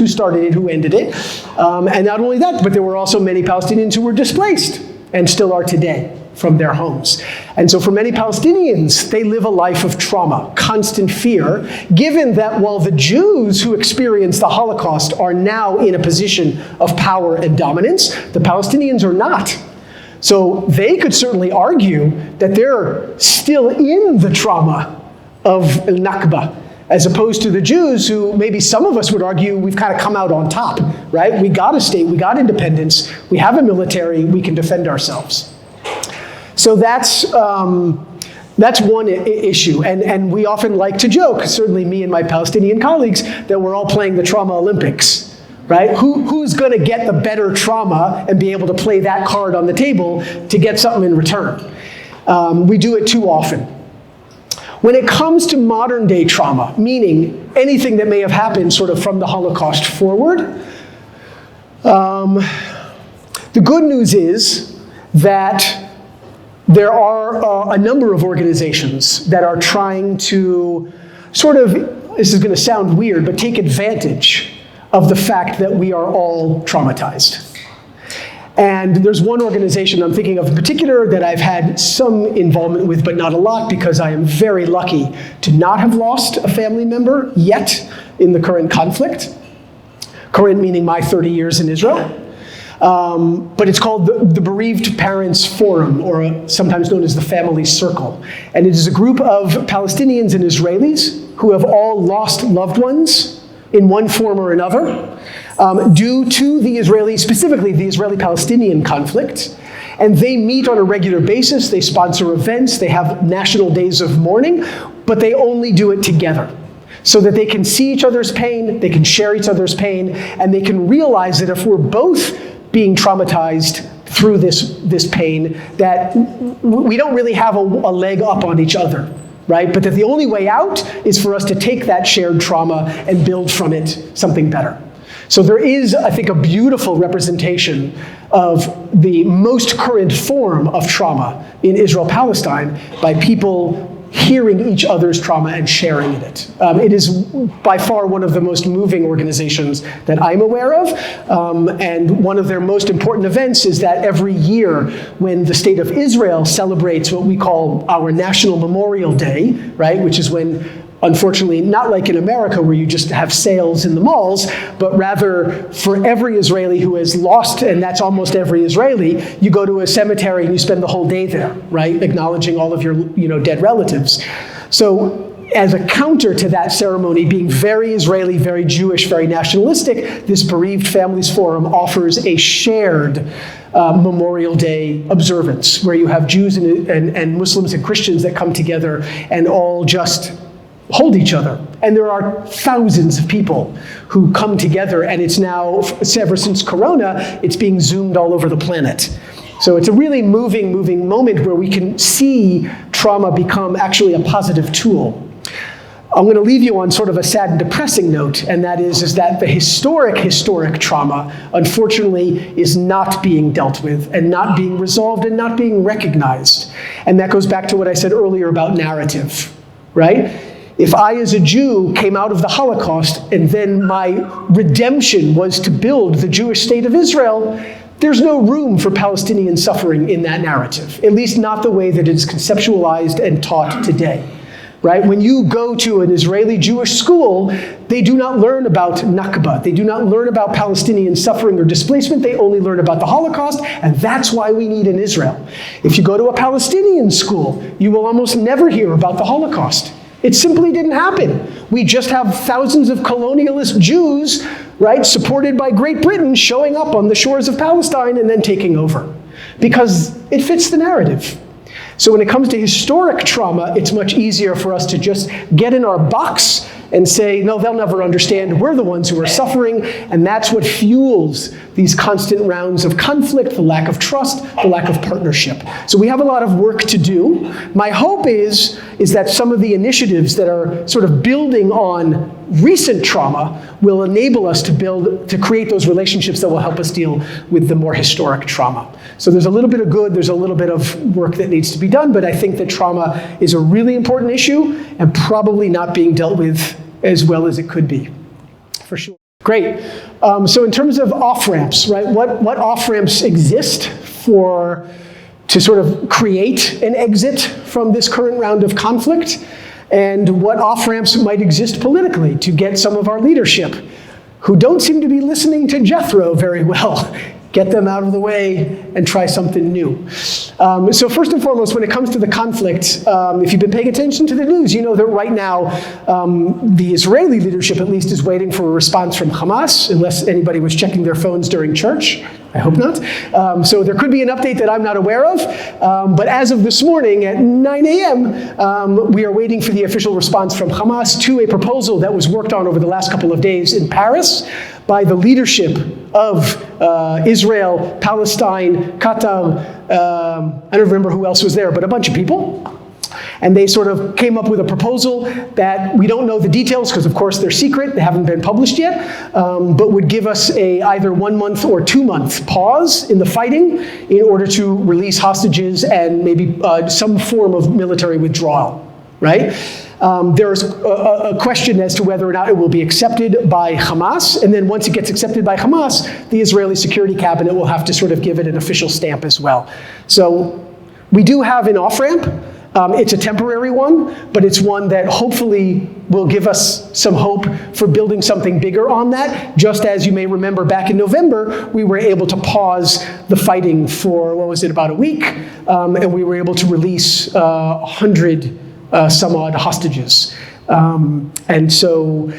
started it, who ended it. And not only that, but there were also many Palestinians who were displaced and still are today from their homes. And so for many Palestinians, they live a life of trauma, constant fear, given that while the Jews who experienced the Holocaust are now in a position of power and dominance, the Palestinians are not. So they could certainly argue that they're still in the trauma of Nakba, as opposed to the Jews who maybe some of us would argue we've kind of come out on top, right? We got a state, we got independence, we have a military, we can defend ourselves. So that's one issue. And we often like to joke, certainly me and my Palestinian colleagues, that we're all playing the trauma Olympics, right? Who's going to get the better trauma and be able to play that card on the table to get something in return? We do it too often. When it comes to modern day trauma, meaning anything that may have happened sort of from the Holocaust forward, the good news is that there are a number of organizations that are trying to sort of, this is going to sound weird, but take advantage of the fact that we are all traumatized. And there's one organization I'm thinking of in particular that I've had some involvement with, but not a lot, because I am very lucky to not have lost a family member yet in the current conflict. Current meaning my 30 years in Israel. But it's called the Bereaved Parents Forum, or sometimes known as the Family Circle. And it is a group of Palestinians and Israelis who have all lost loved ones in one form or another, due to specifically the Israeli-Palestinian conflict. And they meet on a regular basis, they sponsor events, they have national days of mourning, but they only do it together, so that they can see each other's pain, they can share each other's pain, and they can realize that if we're both being traumatized through this pain, that we don't really have a leg up on each other, right? But that the only way out is for us to take that shared trauma and build from it something better. So there is, I think, a beautiful representation of the most current form of trauma in Israel-Palestine by people hearing each other's trauma and sharing in it. It is by far one of the most moving organizations that I'm aware of. And one of their most important events is that every year when the State of Israel celebrates what we call our National Memorial Day, right, which is when, unfortunately, not like in America where you just have sales in the malls, but rather for every Israeli who has lost, and that's almost every Israeli, you go to a cemetery and you spend the whole day there, right, acknowledging all of your dead relatives. So as a counter to that ceremony being very Israeli, very Jewish, very nationalistic, this Bereaved Families Forum offers a shared Memorial Day observance where you have Jews and Muslims and Christians that come together and all just hold each other. And there are thousands of people who come together, and it's now, ever since Corona, it's being Zoomed all over the planet. So it's a really moving moment where we can see trauma become actually a positive tool. I'm going to leave you on sort of a sad and depressing note, and that is that the historic trauma, unfortunately, is not being dealt with and not being resolved and not being recognized. And that goes back to what I said earlier about narrative, right? If I, as a Jew, came out of the Holocaust and then my redemption was to build the Jewish state of Israel, there's no room for Palestinian suffering in that narrative, at least not the way that it is conceptualized and taught today. Right? When you go to an Israeli Jewish school, they do not learn about Nakba. They do not learn about Palestinian suffering or displacement. They only learn about the Holocaust, and that's why we need an Israel. If you go to a Palestinian school, you will almost never hear about the Holocaust. It simply didn't happen. We just have thousands of colonialist Jews, right, supported by Great Britain, showing up on the shores of Palestine and then taking over, because it fits the narrative. So when it comes to historic trauma, it's much easier for us to just get in our box and say, no, they'll never understand. We're the ones who are suffering. And that's what fuels these constant rounds of conflict, the lack of trust, the lack of partnership. So we have a lot of work to do. My hope is that some of the initiatives that are sort of building on recent trauma will enable us to create those relationships that will help us deal with the more historic trauma. So there's a little bit of good, there's a little bit of work that needs to be done, but I think that trauma is a really important issue and probably not being dealt with as well as it could be, for sure. Great. So in terms of off-ramps, right, what off-ramps exist to sort of create an exit from this current round of conflict? And what off-ramps might exist politically to get some of our leadership, who don't seem to be listening to Jethro very well, get them out of the way and try something new. So first and foremost, when it comes to the conflict, if you've been paying attention to the news, you know that right now the Israeli leadership at least is waiting for a response from Hamas, unless anybody was checking their phones during church. I hope not. So there could be an update that I'm not aware of. But as of this morning at 9 a.m., we are waiting for the official response from Hamas to a proposal that was worked on over the last couple of days in Paris by the leadership of Israel, Palestine, Qatar, I don't remember who else was there, but a bunch of people. And they sort of came up with a proposal that we don't know the details because, of course, they're secret. They haven't been published yet, but would give us either 1 month or 2 month pause in the fighting in order to release hostages and maybe some form of military withdrawal, right? There's a question as to whether or not it will be accepted by Hamas. And then once it gets accepted by Hamas, the Israeli Security Cabinet will have to sort of give it an official stamp as well. So we do have an off-ramp. It's a temporary one, but it's one that hopefully will give us some hope for building something bigger on that. Just as you may remember back in November, we were able to pause the fighting for, about a week? And we were able to release 100 some odd hostages. And so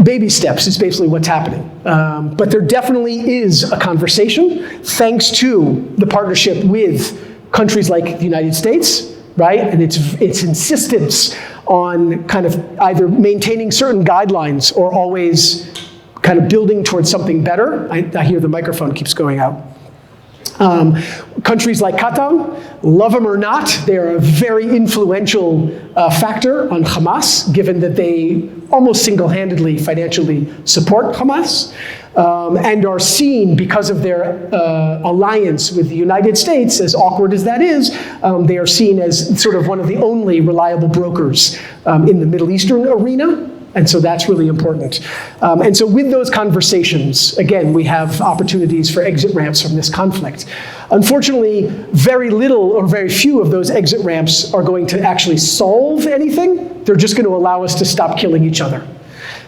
baby steps is basically what's happening. But there definitely is a conversation thanks to the partnership with countries like the United States, right? And its insistence on kind of either maintaining certain guidelines or always kind of building towards something better. I hear the microphone keeps going out. Countries like Qatar, love them or not, they're a very influential factor on Hamas, given that they almost single-handedly financially support Hamas, and are seen because of their alliance with the United States, as awkward as that is, they are seen as sort of one of the only reliable brokers in the Middle Eastern arena. And so that's really important. And so with those conversations, again, we have opportunities for exit ramps from this conflict. Unfortunately, very little or very few of those exit ramps are going to actually solve anything. They're just going to allow us to stop killing each other.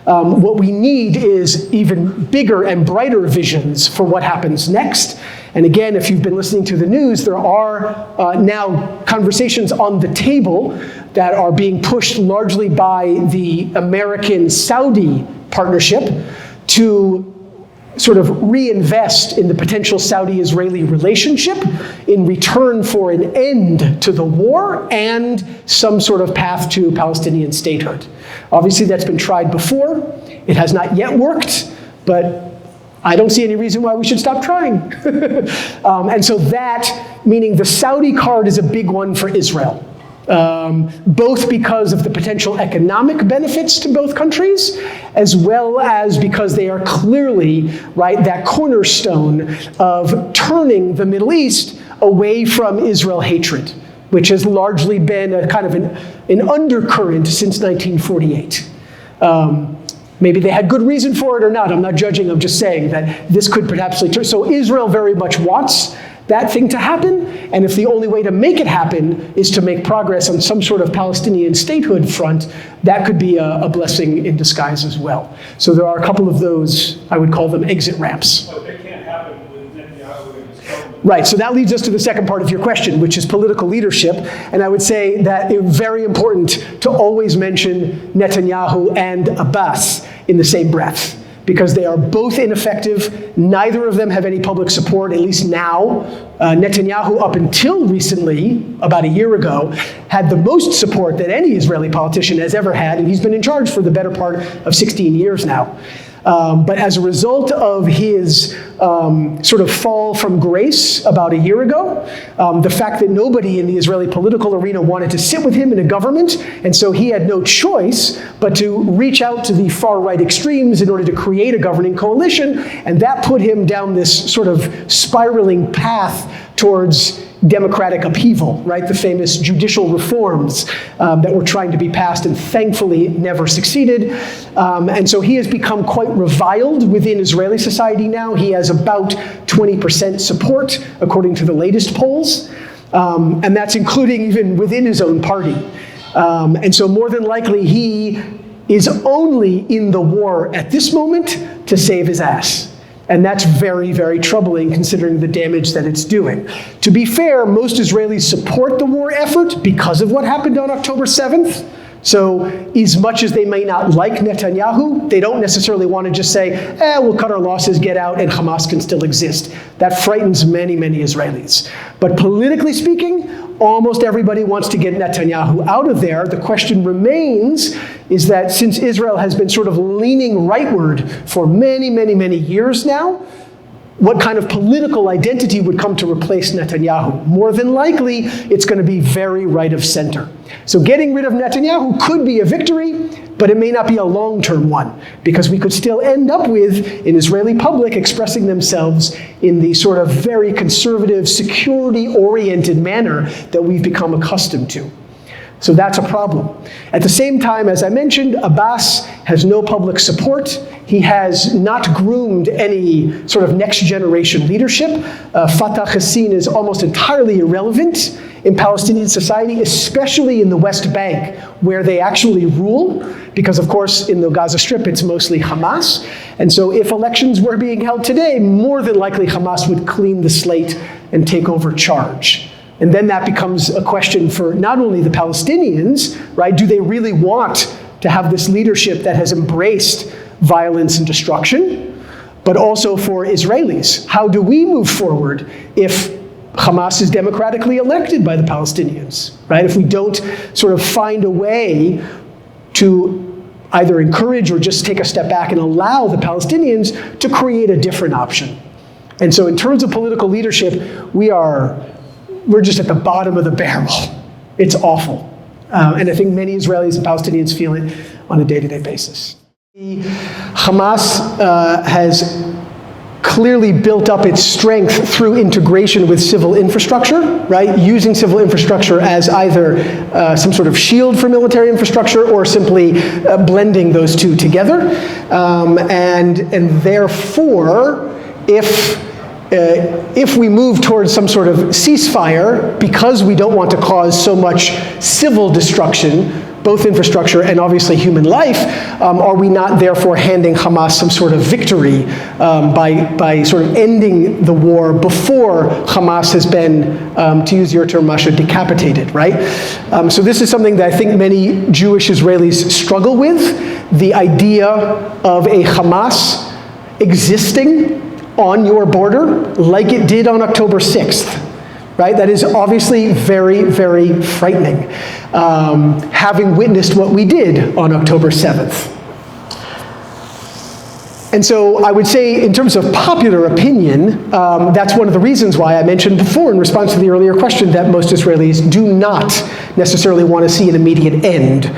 What we need is even bigger and brighter visions for what happens next. And again, if you've been listening to the news, there are now conversations on the table that are being pushed largely by the American-Saudi partnership to sort of reinvest in the potential Saudi-Israeli relationship in return for an end to the war and some sort of path to Palestinian statehood. Obviously, that's been tried before. It has not yet worked, but I don't see any reason why we should stop trying. And so that, meaning the Saudi card is a big one for Israel. Both because of the potential economic benefits to both countries, as well as because they are clearly, right, that cornerstone of turning the Middle East away from Israel hatred, which has largely been a kind of an undercurrent since 1948. Maybe they had good reason for it or not. I'm not judging, I'm just saying that this could perhaps turn. So Israel very much wants that thing to happen, and if the only way to make it happen is to make progress on some sort of Palestinian statehood front, that could be a blessing in disguise as well. So there are a couple of those, I would call them exit ramps. But they can't happen with Netanyahu and his government. Right, so that leads us to the second part of your question, which is political leadership. And I would say that it's very important to always mention Netanyahu and Abbas in the same breath, because they are both ineffective. Neither of them have any public support, at least now. Netanyahu, up until recently, about a year ago, had the most support that any Israeli politician has ever had, and he's been in charge for the better part of 16 years now. But as a result of his sort of fall from grace about a year ago, the fact that nobody in the Israeli political arena wanted to sit with him in a government, and so he had no choice but to reach out to the far-right extremes in order to create a governing coalition, and that put him down this sort of spiraling path towards democratic upheaval, right? The famous judicial reforms that were trying to be passed and thankfully never succeeded. And so he has become quite reviled within Israeli society now. He has about 20% support, according to the latest polls. And that's including even within his own party. And so more than likely, he is only in the war at this moment to save his ass. And that's very, very troubling considering the damage that it's doing. To be fair, most Israelis support the war effort because of what happened on October 7th. So as much as they may not like Netanyahu, they don't necessarily want to just say, we'll cut our losses, get out, and Hamas can still exist. That frightens many, many Israelis. But politically speaking, almost everybody wants to get Netanyahu out of there. The question remains is that since Israel has been sort of leaning rightward for many, many, many years now, what kind of political identity would come to replace Netanyahu? More than likely, it's going to be very right of center. So getting rid of Netanyahu could be a victory, but it may not be a long-term one, because we could still end up with an Israeli public expressing themselves in the sort of very conservative, security-oriented manner that we've become accustomed to. So that's a problem. At the same time, as I mentioned, Abbas has no public support. He has not groomed any sort of next generation leadership. Fatah is seen as almost entirely irrelevant in Palestinian society, especially in the West Bank, where they actually rule, because of course in the Gaza Strip it's mostly Hamas. And so if elections were being held today, more than likely Hamas would clean the slate and take over charge. And then that becomes a question for not only the Palestinians, right? Do they really want to have this leadership that has embraced violence and destruction? But also for Israelis. How do we move forward if Hamas is democratically elected by the Palestinians, right? If we don't sort of find a way to either encourage or just take a step back and allow the Palestinians to create a different option. And so in terms of political leadership, we're just at the bottom of the barrel. It's awful. And I think many Israelis and Palestinians feel it on a day-to-day basis. Hamas has clearly built up its strength through integration with civil infrastructure, right? Using civil infrastructure as either some sort of shield for military infrastructure or simply blending those two together. And therefore, if we move towards some sort of ceasefire, because we don't want to cause so much civil destruction, both infrastructure and obviously human life, are we not therefore handing Hamas some sort of victory by sort of ending the war before Hamas has been, to use your term, Masha, decapitated, right? So this is something that I think many Jewish Israelis struggle with, the idea of a Hamas existing on your border like it did on October 6th. Right? That is obviously very, very frightening, having witnessed what we did on October 7th. And so I would say, in terms of popular opinion, that's one of the reasons why I mentioned before in response to the earlier question that most Israelis do not necessarily want to see an immediate end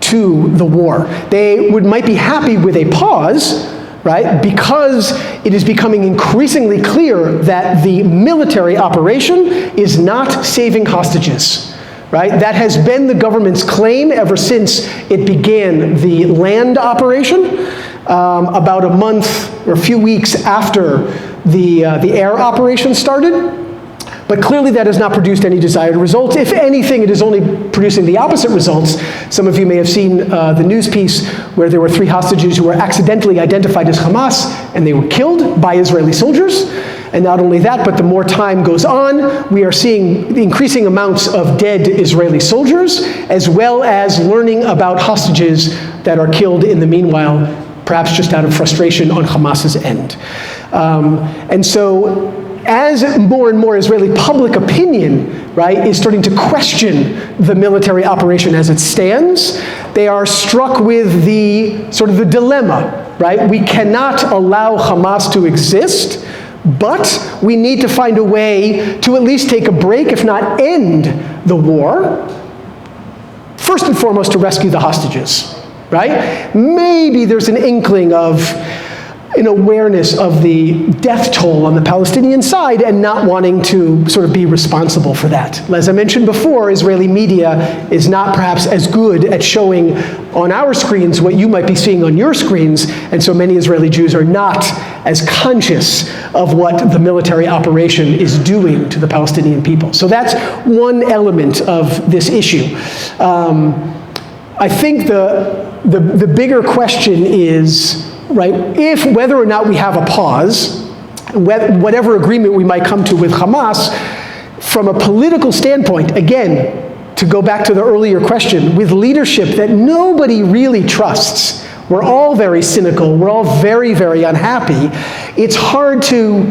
to the war. They might be happy with a pause, right? Because it is becoming increasingly clear that the military operation is not saving hostages, right? That has been the government's claim ever since it began the land operation, about a month or a few weeks after the air operation started. But clearly that has not produced any desired results. If anything, it is only producing the opposite results. Some of you may have seen the news piece where there were 3 hostages who were accidentally identified as Hamas, and they were killed by Israeli soldiers. And not only that, but the more time goes on, we are seeing increasing amounts of dead Israeli soldiers, as well as learning about hostages that are killed in the meanwhile, perhaps just out of frustration on Hamas's end. And so, as more and more Israeli public opinion, right, is starting to question the military operation as it stands, they are struck with the sort of the dilemma, right? We cannot allow Hamas to exist, but we need to find a way to at least take a break, if not end the war. First and foremost, to rescue the hostages, right? Maybe there's an inkling of an awareness of the death toll on the Palestinian side and not wanting to sort of be responsible for that. As I mentioned before, Israeli media is not perhaps as good at showing on our screens what you might be seeing on your screens, and so many Israeli Jews are not as conscious of what the military operation is doing to the Palestinian people. So that's one element of this issue. I think the bigger question is, right, if whether or not we have a pause, whatever agreement we might come to with Hamas, from a political standpoint, again, to go back to the earlier question, with leadership that nobody really trusts, we're all very cynical, we're all very, very unhappy, it's hard to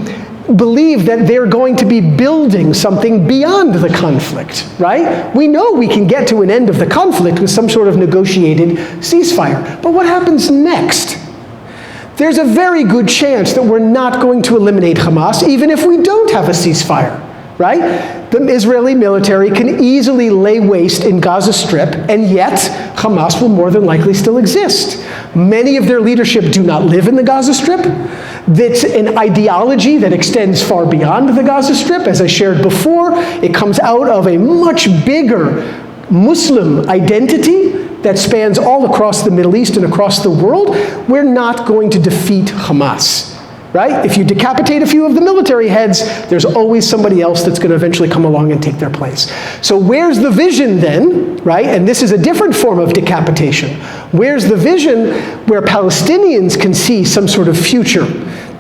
believe that they're going to be building something beyond the conflict, right? We know we can get to an end of the conflict with some sort of negotiated ceasefire, but what happens next? There's a very good chance that we're not going to eliminate Hamas, even if we don't have a ceasefire, right? The Israeli military can easily lay waste in Gaza Strip, and yet Hamas will more than likely still exist. Many of their leadership do not live in the Gaza Strip. That's an ideology that extends far beyond the Gaza Strip. As I shared before, it comes out of a much bigger Muslim identity that spans all across the Middle East and across the world. We're not going to defeat Hamas, right? If you decapitate a few of the military heads, there's always somebody else that's going to eventually come along and take their place. So where's the vision then, right? And this is a different form of decapitation. Where's the vision where Palestinians can see some sort of future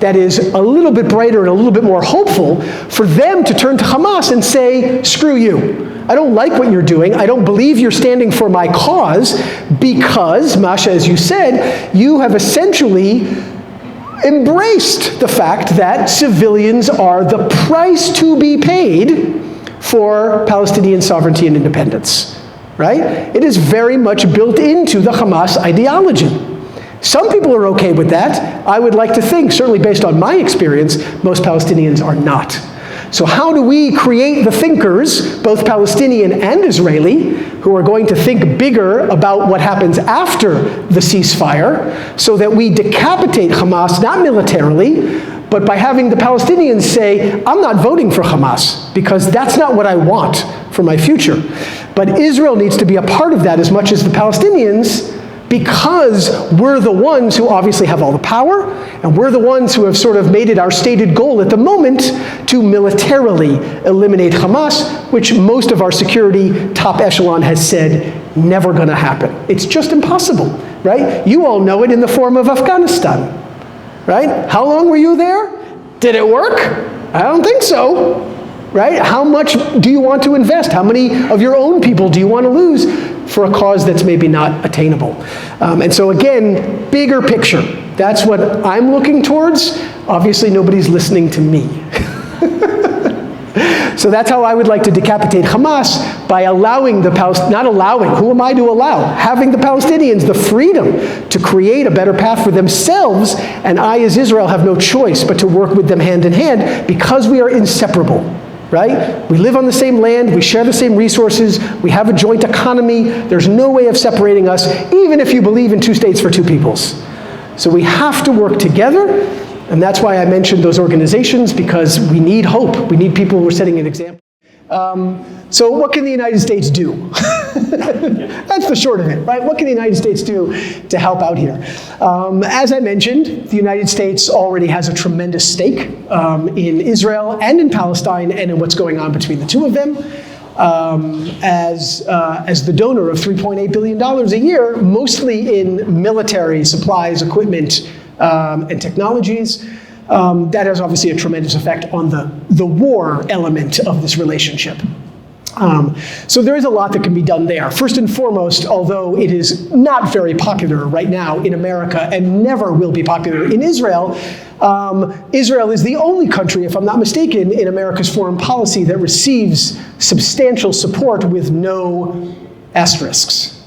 that is a little bit brighter and a little bit more hopeful for them to turn to Hamas and say, screw you. I don't like what you're doing. I don't believe you're standing for my cause because, Masha, as you said, you have essentially embraced the fact that civilians are the price to be paid for Palestinian sovereignty and independence, right? It is very much built into the Hamas ideology. Some people are okay with that. I would like to think, certainly based on my experience, most Palestinians are not. So how do we create the thinkers, both Palestinian and Israeli, who are going to think bigger about what happens after the ceasefire, so that we decapitate Hamas, not militarily, but by having the Palestinians say, I'm not voting for Hamas, because that's not what I want for my future. But Israel needs to be a part of that as much as the Palestinians, because we're the ones who obviously have all the power, and we're the ones who have sort of made it our stated goal at the moment to militarily eliminate Hamas, which most of our security top echelon has said Never going to happen. It's just impossible, right? You all know it in the form of Afghanistan, right? How long were you there? Did it work? I don't think so, right? How much do you want to invest? How many of your own people do you want to lose for a cause that's maybe not attainable? And so again, bigger picture. That's what I'm looking towards. Obviously, nobody's listening to me. So that's how I would like to decapitate Hamas, by allowing the not allowing, who am I to allow? Having the Palestinians the freedom to create a better path for themselves, and I as Israel have no choice but to work with them hand in hand, because we are inseparable, right? We live on the same land, we share the same resources, we have a joint economy, there's no way of separating us, even if you believe in two states for two peoples. So we have to work together. And that's why I mentioned those organizations, because we need hope. We need people who are setting an example. So what can the United States do? That's the short of it, right? What can the United States do to help out here? As I mentioned, the United States already has a tremendous stake in Israel and in Palestine and in what's going on between the two of them. As the donor of $3.8 billion a year, mostly in military supplies, equipment, and technologies, that has obviously a tremendous effect on the war element of this relationship. So there is a lot that can be done there. First and foremost, although it is not very popular right now in America and never will be popular in Israel, Israel is the only country, if I'm not mistaken, in America's foreign policy that receives substantial support with no asterisks.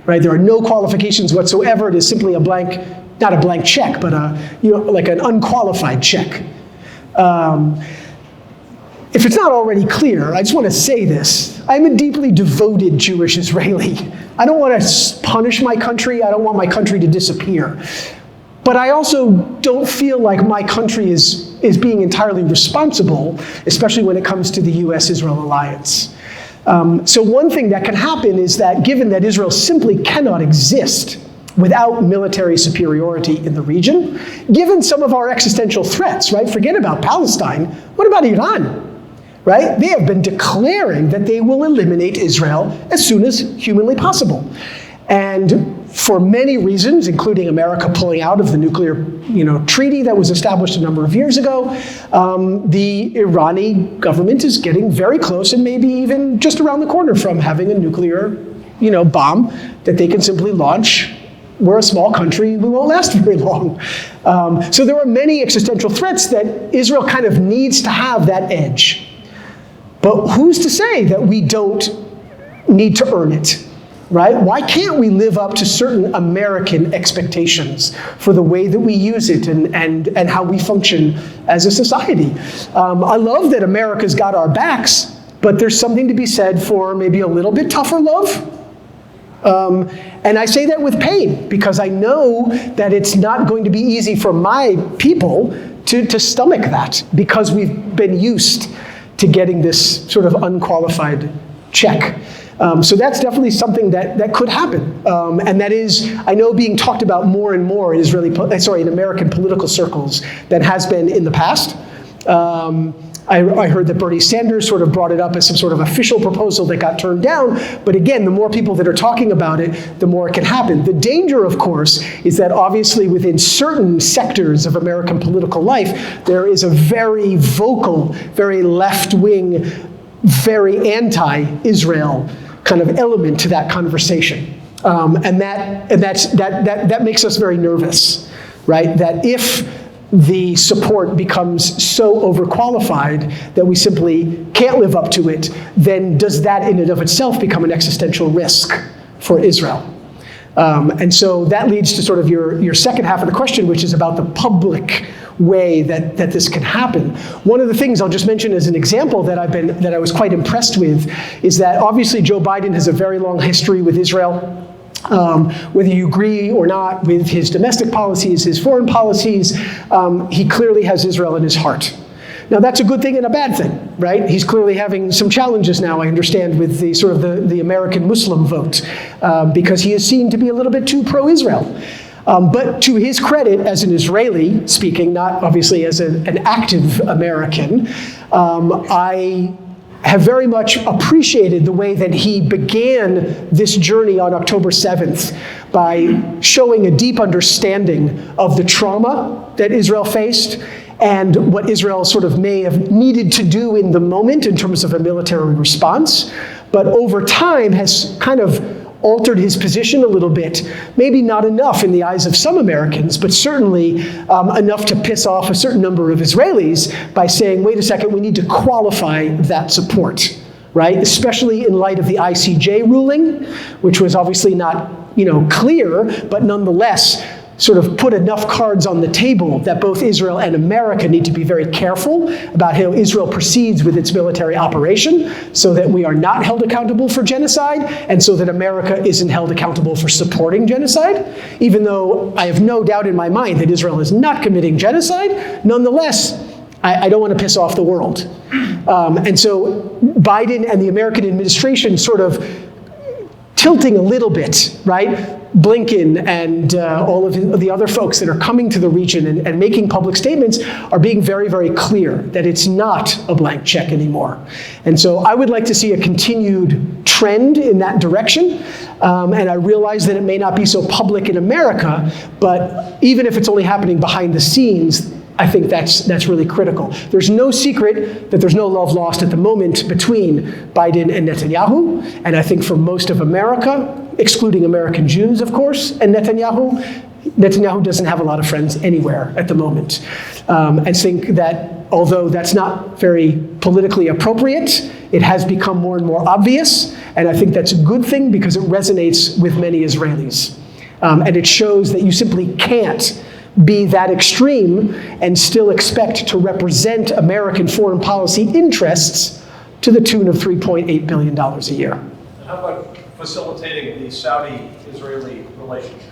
Right? There are no qualifications whatsoever. It is simply a blank, not a blank check, but like an unqualified check. If it's not already clear, I just want to say this. I'm a deeply devoted Jewish Israeli. I don't want to punish my country. I don't want my country to disappear. But I also don't feel like my country is being entirely responsible, especially when it comes to the US-Israel alliance. So one thing that can happen is that, given that Israel simply cannot exist without military superiority in the region, given some of our existential threats, right? Forget about Palestine. What about Iran? Right? They have been declaring that they will eliminate Israel as soon as humanly possible. And for many reasons, including America pulling out of the nuclear treaty that was established a number of years ago, the Irani government is getting very close, and maybe even just around the corner from having a nuclear bomb that they can simply launch. We're a small country, we won't last very long. So there are many existential threats that Israel kind of needs to have that edge. But who's to say that we don't need to earn it, right? Why can't we live up to certain American expectations for the way that we use it and how we function as a society? I love that America's got our backs, but there's something to be said for maybe a little bit tougher love. And I say that with pain, because I know that it's not going to be easy for my people to stomach that, because we've been used to getting this sort of unqualified check. So that's definitely something that could happen. And that is, I know, being talked about more and more in in American political circles than has been in the past. I heard that Bernie Sanders sort of brought it up as some sort of official proposal that got turned down. But again, the more people that are talking about it, the more it can happen. The danger, of course, is that obviously within certain sectors of American political life, there is a very vocal, very left-wing, very anti-Israel kind of element to that conversation. And that makes us very nervous, right? That if the support becomes so overqualified that we simply can't live up to it, then does that in and of itself become an existential risk for Israel? And so that leads to sort of your second half of the question, which is about the public way that this can happen. One of the things I'll just mention as an example that I was quite impressed with is that obviously Joe Biden has a very long history with Israel. Whether you agree or not with his domestic policies, his foreign policies, he clearly has Israel in his heart. Now that's a good thing and a bad thing, right? He's clearly having some challenges now, I understand, with the sort of the American Muslim vote, because he is seen to be a little bit too pro-Israel. But to his credit, as an Israeli speaking, not obviously as an active American, I have very much appreciated the way that he began this journey on October 7th by showing a deep understanding of the trauma that Israel faced and what Israel sort of may have needed to do in the moment in terms of a military response, but over time has kind of altered his position a little bit. Maybe not enough in the eyes of some Americans, but certainly enough to piss off a certain number of Israelis by saying, wait a second, we need to qualify that support, right? Especially in light of the ICJ ruling, which was obviously not, clear, but nonetheless sort of put enough cards on the table that both Israel and America need to be very careful about how Israel proceeds with its military operation so that we are not held accountable for genocide and so that America isn't held accountable for supporting genocide. Even though I have no doubt in my mind that Israel is not committing genocide, nonetheless, I don't want to piss off the world. And so Biden and the American administration sort of tilting a little bit, right? Blinken and all of the other folks that are coming to the region and making public statements are being very, very clear that it's not a blank check anymore. And so I would like to see a continued trend in that direction. And I realize that it may not be so public in America, but even if it's only happening behind the scenes, I think that's really critical. There's no secret that there's no love lost at the moment between Biden and Netanyahu. And I think for most of America, excluding American Jews, of course, and Netanyahu doesn't have a lot of friends anywhere at the moment. I think that although that's not very politically appropriate, it has become more and more obvious. And I think that's a good thing because it resonates with many Israelis. And it shows that you simply can't be that extreme and still expect to represent American foreign policy interests to the tune of $3.8 billion a year. How about facilitating the Saudi-Israeli relationship?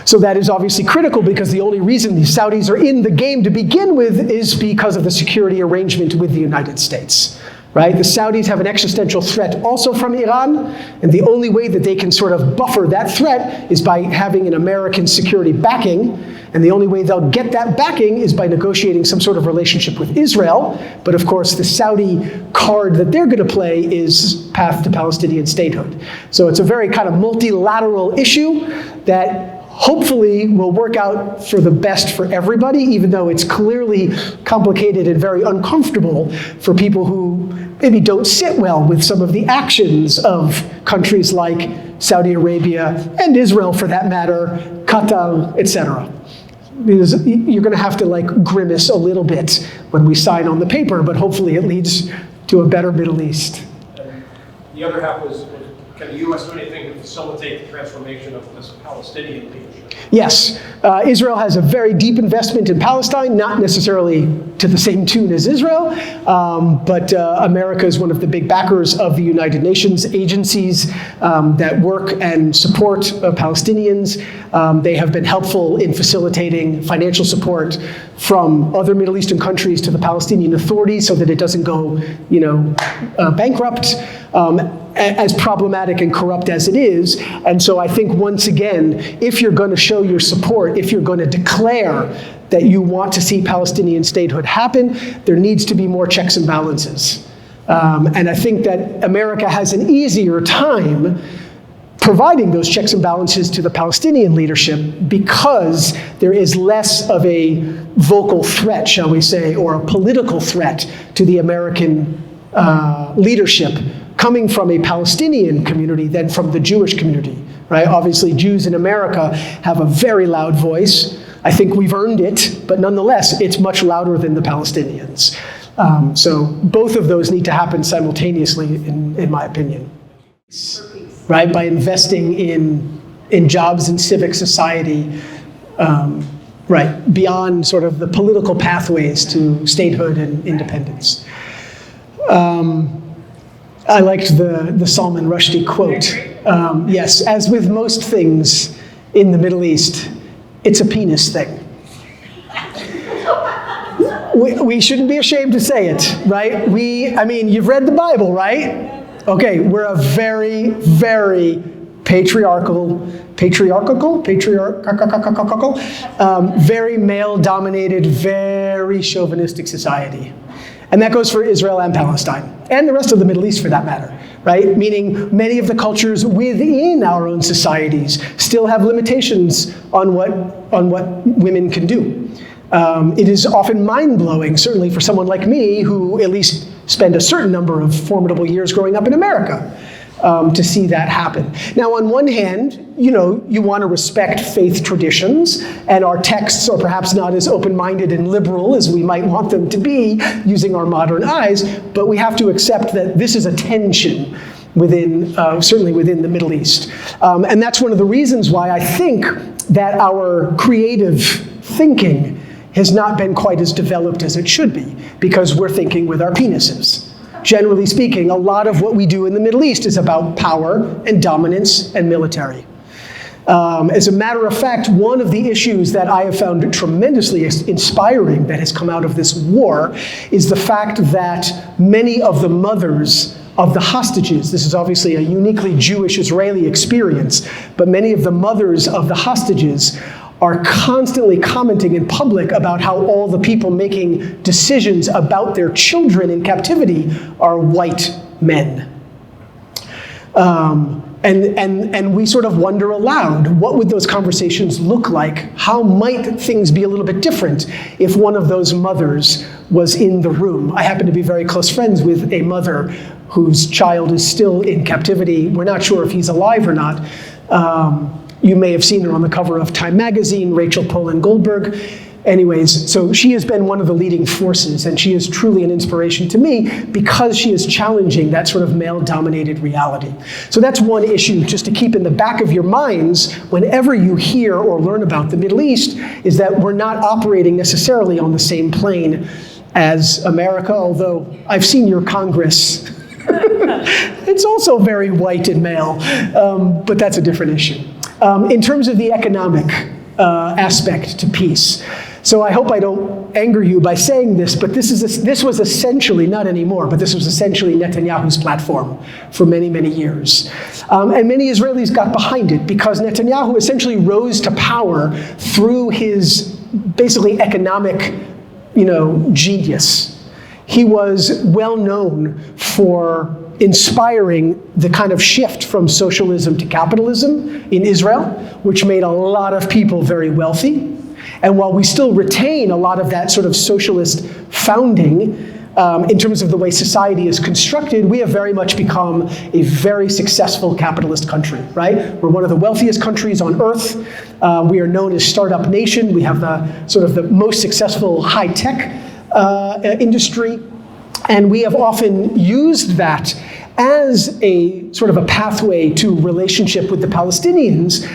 So that is obviously critical because the only reason the Saudis are in the game to begin with is because of the security arrangement with the United States. Right? The Saudis have an existential threat also from Iran, and the only way that they can sort of buffer that threat is by having an American security backing, and the only way they'll get that backing is by negotiating some sort of relationship with Israel. But of course, the Saudi card that they're going to play is path to Palestinian statehood. So it's a very kind of multilateral issue that hopefully will work out for the best for everybody, even though it's clearly complicated and very uncomfortable for people who maybe don't sit well with some of the actions of countries like Saudi Arabia and Israel, for that matter, Qatar, etc. Because you're going to have to grimace a little bit when we sign on the paper, but hopefully it leads to a better Middle East. And the other half was, can the U.S. do anything to facilitate the transformation of this Palestinian leadership? Yes, Israel has a very deep investment in Palestine, not necessarily to the same tune as Israel, but America is one of the big backers of the United Nations agencies that work and support Palestinians. They have been helpful in facilitating financial support from other Middle Eastern countries to the Palestinian Authority so that it doesn't go, bankrupt. As problematic and corrupt as it is. And so I think, once again, if you're going to show your support, if you're going to declare that you want to see Palestinian statehood happen, there needs to be more checks and balances. And I think that America has an easier time providing those checks and balances to the Palestinian leadership because there is less of a vocal threat, shall we say, or a political threat to the American leadership coming from a Palestinian community than from the Jewish community, right? Obviously, Jews in America have a very loud voice. I think we've earned it, but nonetheless, it's much louder than the Palestinians. So both of those need to happen simultaneously, in my opinion, right? By investing in jobs and civic society, right, beyond sort of the political pathways to statehood and independence. I liked the Salman Rushdie quote. Yes, as with most things in the Middle East, it's a penis thing. We shouldn't be ashamed to say it, right? You've read the Bible, right? Okay, we're a very, very patriarchal, very male-dominated, very chauvinistic society. And that goes for Israel and Palestine, and the rest of the Middle East for that matter, right? Meaning many of the cultures within our own societies still have limitations on what women can do. It is often mind-blowing, certainly for someone like me, who at least spent a certain number of formidable years growing up in America, to see that happen. Now, on one hand, you want to respect faith traditions, and our texts are perhaps not as open-minded and liberal as we might want them to be using our modern eyes, but we have to accept that this is a tension within, certainly within the Middle East. And that's one of the reasons why I think that our creative thinking has not been quite as developed as it should be, because we're thinking with our penises. Generally speaking, a lot of what we do in the Middle East is about power and dominance and military. As a matter of fact, one of the issues that I have found tremendously inspiring that has come out of this war is the fact that many of the mothers of the hostages, this is obviously a uniquely Jewish Israeli experience, but many of the mothers of the hostages are constantly commenting in public about how all the people making decisions about their children in captivity are white men. And we sort of wonder aloud, what would those conversations look like? How might things be a little bit different if one of those mothers was in the room? I happen to be very close friends with a mother whose child is still in captivity. We're not sure if he's alive or not. You may have seen her on the cover of Time magazine, Rachel Poland Goldberg. Anyways, so she has been one of the leading forces, and she is truly an inspiration to me because she is challenging that sort of male-dominated reality. So that's one issue just to keep in the back of your minds whenever you hear or learn about the Middle East, is that we're not operating necessarily on the same plane as America, although I've seen your Congress. It's also very white and male, but that's a different issue. In terms of the economic aspect to peace, so I hope I don't anger you by saying this, but this was essentially, not anymore, but this was essentially Netanyahu's platform for many, many years. And many Israelis got behind it because Netanyahu essentially rose to power through his basically economic, genius. He was well known for inspiring the kind of shift from socialism to capitalism in Israel, which made a lot of people very wealthy. And while we still retain a lot of that sort of socialist founding in terms of the way society is constructed, we have very much become a very successful capitalist country, right? We're one of the wealthiest countries on earth. We are known as Startup Nation. We have the sort of the most successful high-tech industry. And we have often used that as a sort of a pathway to relationship with the Palestinians,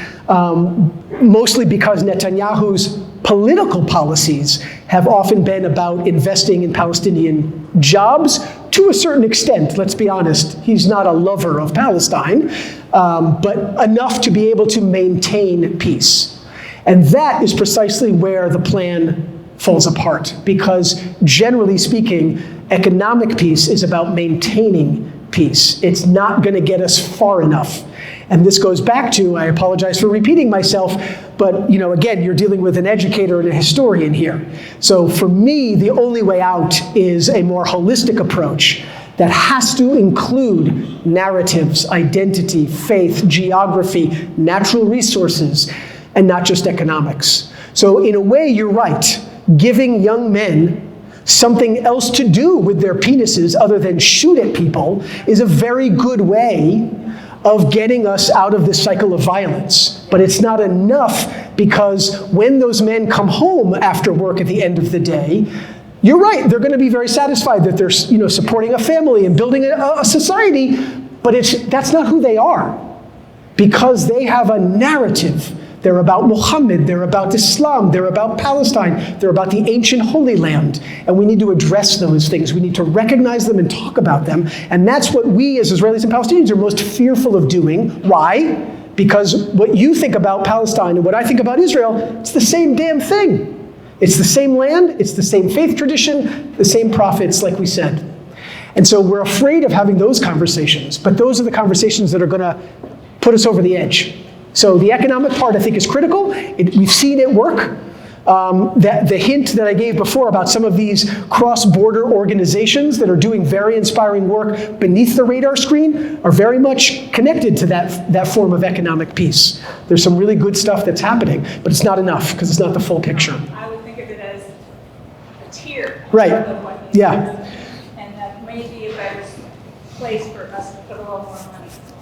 mostly because Netanyahu's political policies have often been about investing in Palestinian jobs to a certain extent. Let's be honest, he's not a lover of Palestine, but enough to be able to maintain peace. And that is precisely where the plan falls apart, because generally speaking, economic peace is about maintaining peace. It's not going to get us far enough. And this goes back to, I apologize for repeating myself, but again, you're dealing with an educator and a historian here. So for me, the only way out is a more holistic approach that has to include narratives, identity, faith, geography, natural resources, and not just economics. So in a way, you're right. Giving young men something else to do with their penises other than shoot at people is a very good way of getting us out of this cycle of violence. But it's not enough, because when those men come home after work at the end of the day, you're right, they're going to be very satisfied that they're supporting a family and building a society, but that's not who they are, because they have a narrative. They're about Muhammad, they're about Islam, they're about Palestine, they're about the ancient Holy Land. And we need to address those things. We need to recognize them and talk about them. And that's what we as Israelis and Palestinians are most fearful of doing. Why? Because what you think about Palestine and what I think about Israel, it's the same damn thing. It's the same land, it's the same faith tradition, the same prophets, like we said. And so we're afraid of having those conversations, but those are the conversations that are going to put us over the edge. So the economic part, I think, is critical. We've seen it work. that the hint that I gave before about some of these cross-border organizations that are doing very inspiring work beneath the radar screen are very much connected to that form of economic peace. There's some really good stuff that's happening, but it's not enough because it's not the full picture. I would think of it as a tier. Right. Of what needs Yeah. to be done. And that may be a better place for us to put a little more money.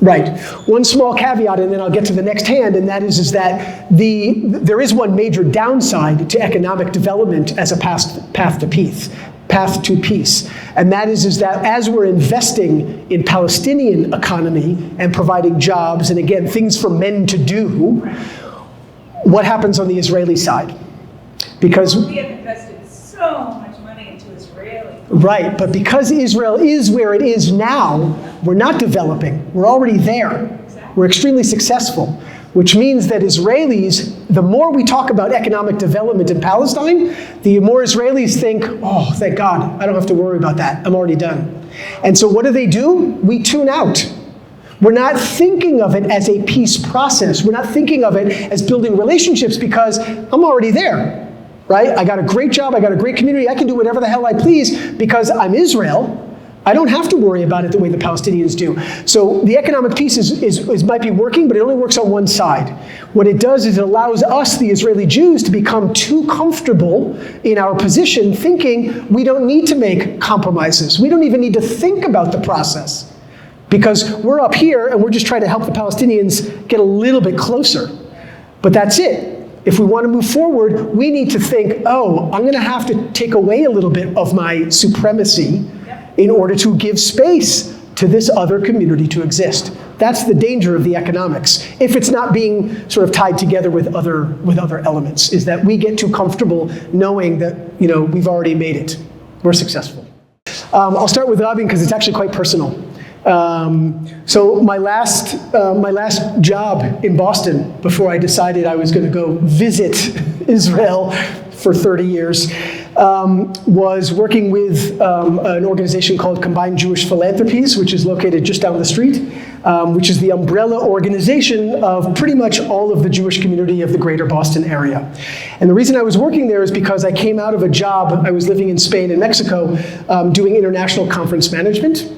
Right. One small caveat, and then I'll get to the next hand, and that is that there is one major downside to economic development as a path to peace. And that is that as we're investing in Palestinian economy and providing jobs, and again, things for men to do, what happens on the Israeli side? Because We have invested so much money into Israeli. right, but because Israel is where it is now, we're not developing. We're already there. We're extremely successful, which means that Israelis, the more we talk about economic development in Palestine, the more Israelis think, oh, thank God, I don't have to worry about that. I'm already done. And so what do? We tune out. We're not thinking of it as a peace process. We're not thinking of it as building relationships because I'm already there. Right? I got a great job, I got a great community, I can do whatever the hell I please because I'm Israel. I don't have to worry about it the way the Palestinians do. So the economic peace might be working, but it only works on one side. What it does is it allows us, the Israeli Jews, to become too comfortable in our position, thinking we don't need to make compromises. We don't even need to think about the process because we're up here and we're just trying to help the Palestinians get a little bit closer. But that's it. If we want to move forward, we need to think, oh, I'm going to have to take away a little bit of my supremacy in order to give space to this other community to exist. That's the danger of the economics. If it's not being sort of tied together with other elements, is that we get too comfortable knowing that we've already made it. We're successful. I'll start with Rabin because it's actually quite personal. So my last job in Boston before I decided I was going to go visit Israel for 30 years was working with an organization called Combined Jewish Philanthropies, which is located just down the street, which is the umbrella organization of pretty much all of the Jewish community of the greater Boston area. And the reason I was working there is because I came out of a job, I was living in Spain and Mexico, doing international conference management.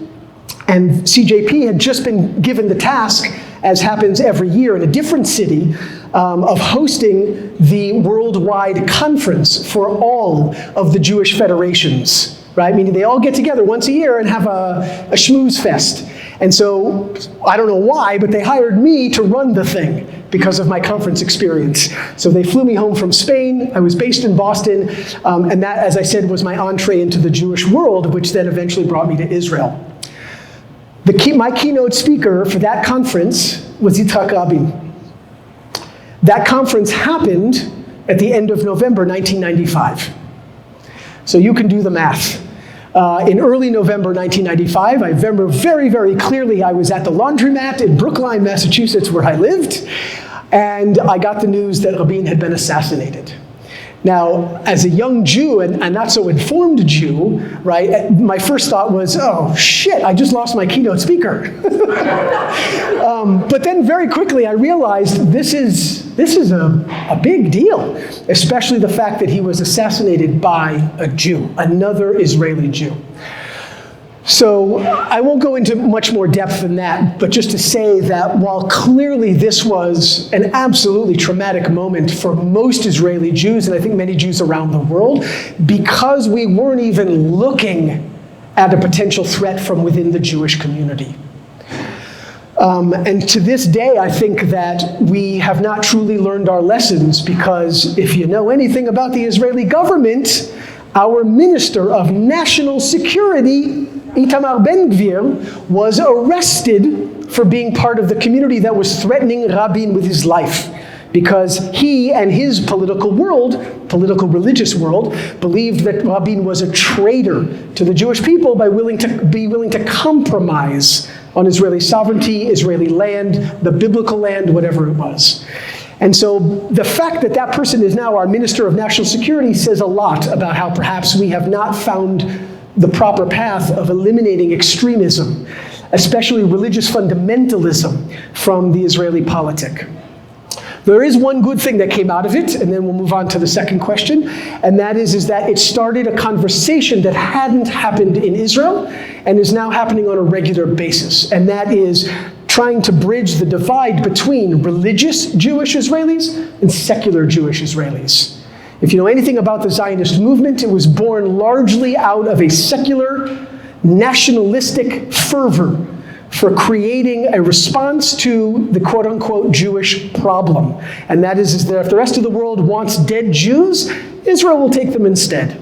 And CJP had just been given the task, as happens every year in a different city, of hosting the worldwide conference for all of the Jewish federations, right? Meaning they all get together once a year and have a schmooze fest. And so, I don't know why, but they hired me to run the thing because of my conference experience. So they flew me home from Spain. I was based in Boston. And that, as I said, was my entree into the Jewish world, which then eventually brought me to Israel. My keynote speaker for that conference was Yitzhak Rabin. That conference happened at the end of November 1995. So you can do the math. In early November 1995, I remember very, very clearly I was at the laundromat in Brookline, Massachusetts, where I lived, and I got the news that Rabin had been assassinated. Now, as a young Jew and not so informed Jew, right, my first thought was, oh shit, I just lost my keynote speaker. But then very quickly I realized this is a big deal, especially the fact that he was assassinated by a Jew, another Israeli Jew. So I won't go into much more depth than that, but just to say that while clearly this was an absolutely traumatic moment for most Israeli Jews, and I think many Jews around the world, because we weren't even looking at a potential threat from within the Jewish community. And to this day, I think that we have not truly learned our lessons because if you know anything about the Israeli government, our Minister of National Security, Itamar Ben-Gvir, was arrested for being part of the community that was threatening Rabin with his life because he and his political religious world, believed that Rabin was a traitor to the Jewish people by being willing to compromise on Israeli sovereignty, Israeli land, the biblical land, whatever it was. And so the fact that that person is now our Minister of National Security says a lot about how perhaps we have not found the proper path of eliminating extremism, especially religious fundamentalism, from the Israeli politic. There is one good thing that came out of it, and then we'll move on to the second question, and that is that it started a conversation that hadn't happened in Israel and is now happening on a regular basis, and that is trying to bridge the divide between religious Jewish Israelis and secular Jewish Israelis. If you know anything about the Zionist movement, it was born largely out of a secular, nationalistic fervor for creating a response to the quote-unquote Jewish problem. And that is that if the rest of the world wants dead Jews, Israel will take them instead.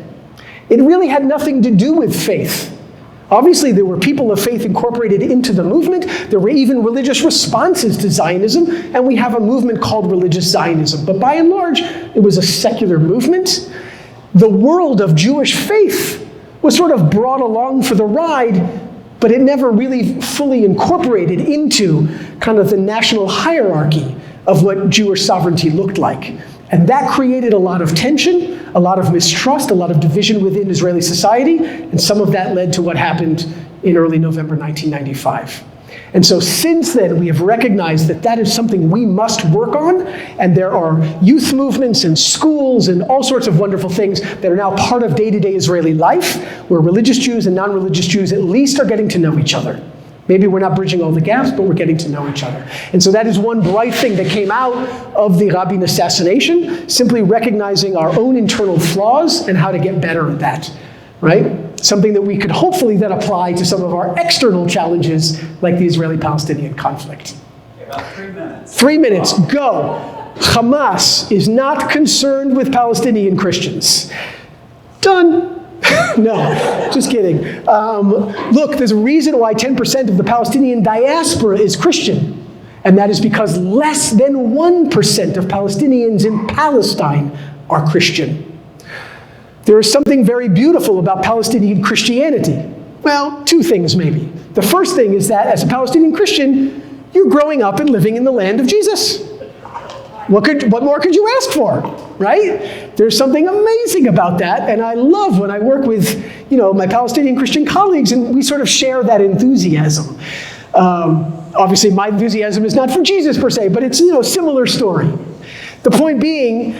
It really had nothing to do with faith. Obviously, there were people of faith incorporated into the movement. There were even religious responses to Zionism, and we have a movement called religious Zionism. But by and large, it was a secular movement. The world of Jewish faith was sort of brought along for the ride, but it never really fully incorporated into kind of the national hierarchy of what Jewish sovereignty looked like. And that created a lot of tension, a lot of mistrust, a lot of division within Israeli society, and some of that led to what happened in early November 1995. And so since then, we have recognized that that is something we must work on, and there are youth movements and schools and all sorts of wonderful things that are now part of day-to-day Israeli life, where religious Jews and non-religious Jews at least are getting to know each other. Maybe we're not bridging all the gaps, but we're getting to know each other. And so that is one bright thing that came out of the Rabin assassination, simply recognizing our own internal flaws and how to get better at that, right? Something that we could hopefully then apply to some of our external challenges, like the Israeli-Palestinian conflict. About 3 minutes. 3 minutes, go. Hamas is not concerned with Palestinian Christians. Done. No, just kidding. Look, there's a reason why 10% of the Palestinian diaspora is Christian, and that is because less than 1% of Palestinians in Palestine are Christian. There is something very beautiful about Palestinian Christianity. Well, two things maybe. The first thing is that as a Palestinian Christian, you're growing up and living in the land of Jesus. What more could you ask for, right? There's something amazing about that, and I love when I work with, my Palestinian Christian colleagues, and we sort of share that enthusiasm. Obviously, my enthusiasm is not for Jesus per se, but it's similar story. The point being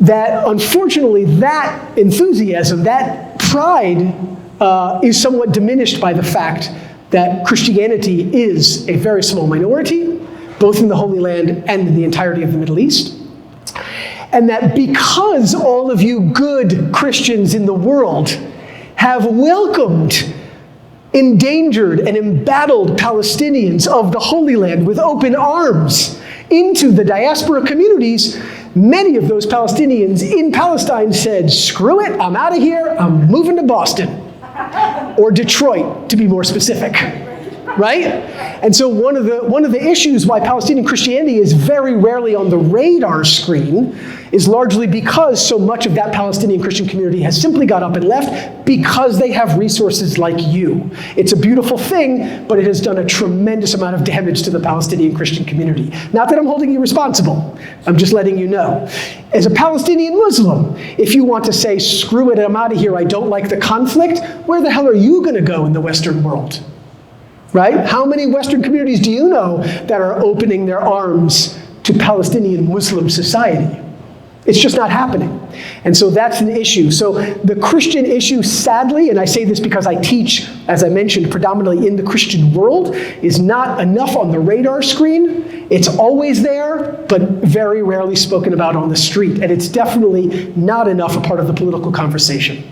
that unfortunately, that enthusiasm, that pride, is somewhat diminished by the fact that Christianity is a very small minority, both in the Holy Land and in the entirety of the Middle East. And that because all of you good Christians in the world have welcomed endangered and embattled Palestinians of the Holy Land with open arms into the diaspora communities, many of those Palestinians in Palestine said, screw it, I'm out of here, I'm moving to Boston. Or Detroit, to be more specific. Right? And so one of the issues why Palestinian Christianity is very rarely on the radar screen is largely because so much of that Palestinian Christian community has simply got up and left because they have resources like you. It's a beautiful thing, but it has done a tremendous amount of damage to the Palestinian Christian community. Not that I'm holding you responsible. I'm just letting you know. As a Palestinian Muslim, if you want to say, screw it, I'm out of here, I don't like the conflict, where the hell are you going to go in the Western world? Right? How many Western communities do you know that are opening their arms to Palestinian Muslim society? It's just not happening. And so that's an issue. So the Christian issue, sadly, and I say this because I teach, as I mentioned, predominantly in the Christian world, is not enough on the radar screen. It's always there, but very rarely spoken about on the street. And it's definitely not enough a part of the political conversation.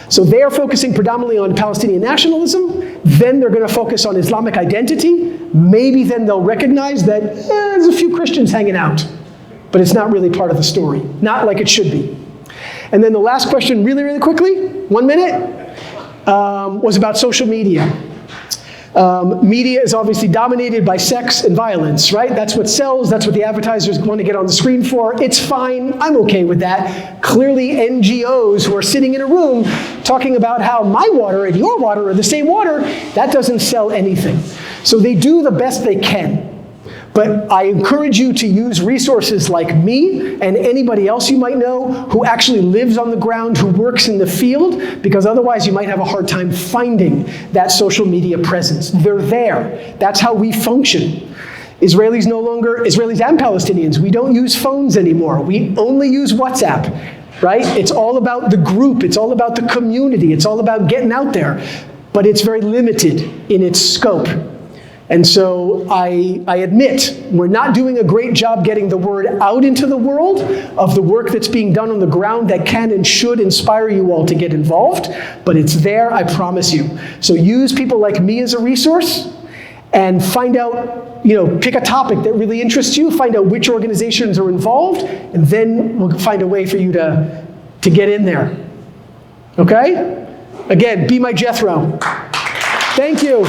So they are focusing predominantly on Palestinian nationalism. Then they're going to focus on Islamic identity. Maybe then they'll recognize that there's a few Christians hanging out. But it's not really part of the story. Not like it should be. And then the last question, really, really quickly, 1 minute, was about social media. Media is obviously dominated by sex and violence, right? That's what sells, that's what the advertisers want to get on the screen for. It's fine, I'm okay with that. Clearly NGOs who are sitting in a room talking about how my water and your water are the same water, that doesn't sell anything. So they do the best they can. But I encourage you to use resources like me and anybody else you might know who actually lives on the ground, who works in the field, because otherwise you might have a hard time finding that social media presence. They're there. That's how we function. Israelis and Palestinians, we don't use phones anymore. We only use WhatsApp, right? It's all about the group. It's all about the community. It's all about getting out there. But it's very limited in its scope. And so I admit we're not doing a great job getting the word out into the world of the work that's being done on the ground that can and should inspire you all to get involved, but it's there, I promise you. So use people like me as a resource and find out, pick a topic that really interests you, find out which organizations are involved, and then we'll find a way for you to get in there. Okay? Again, be my Jethro. Thank you.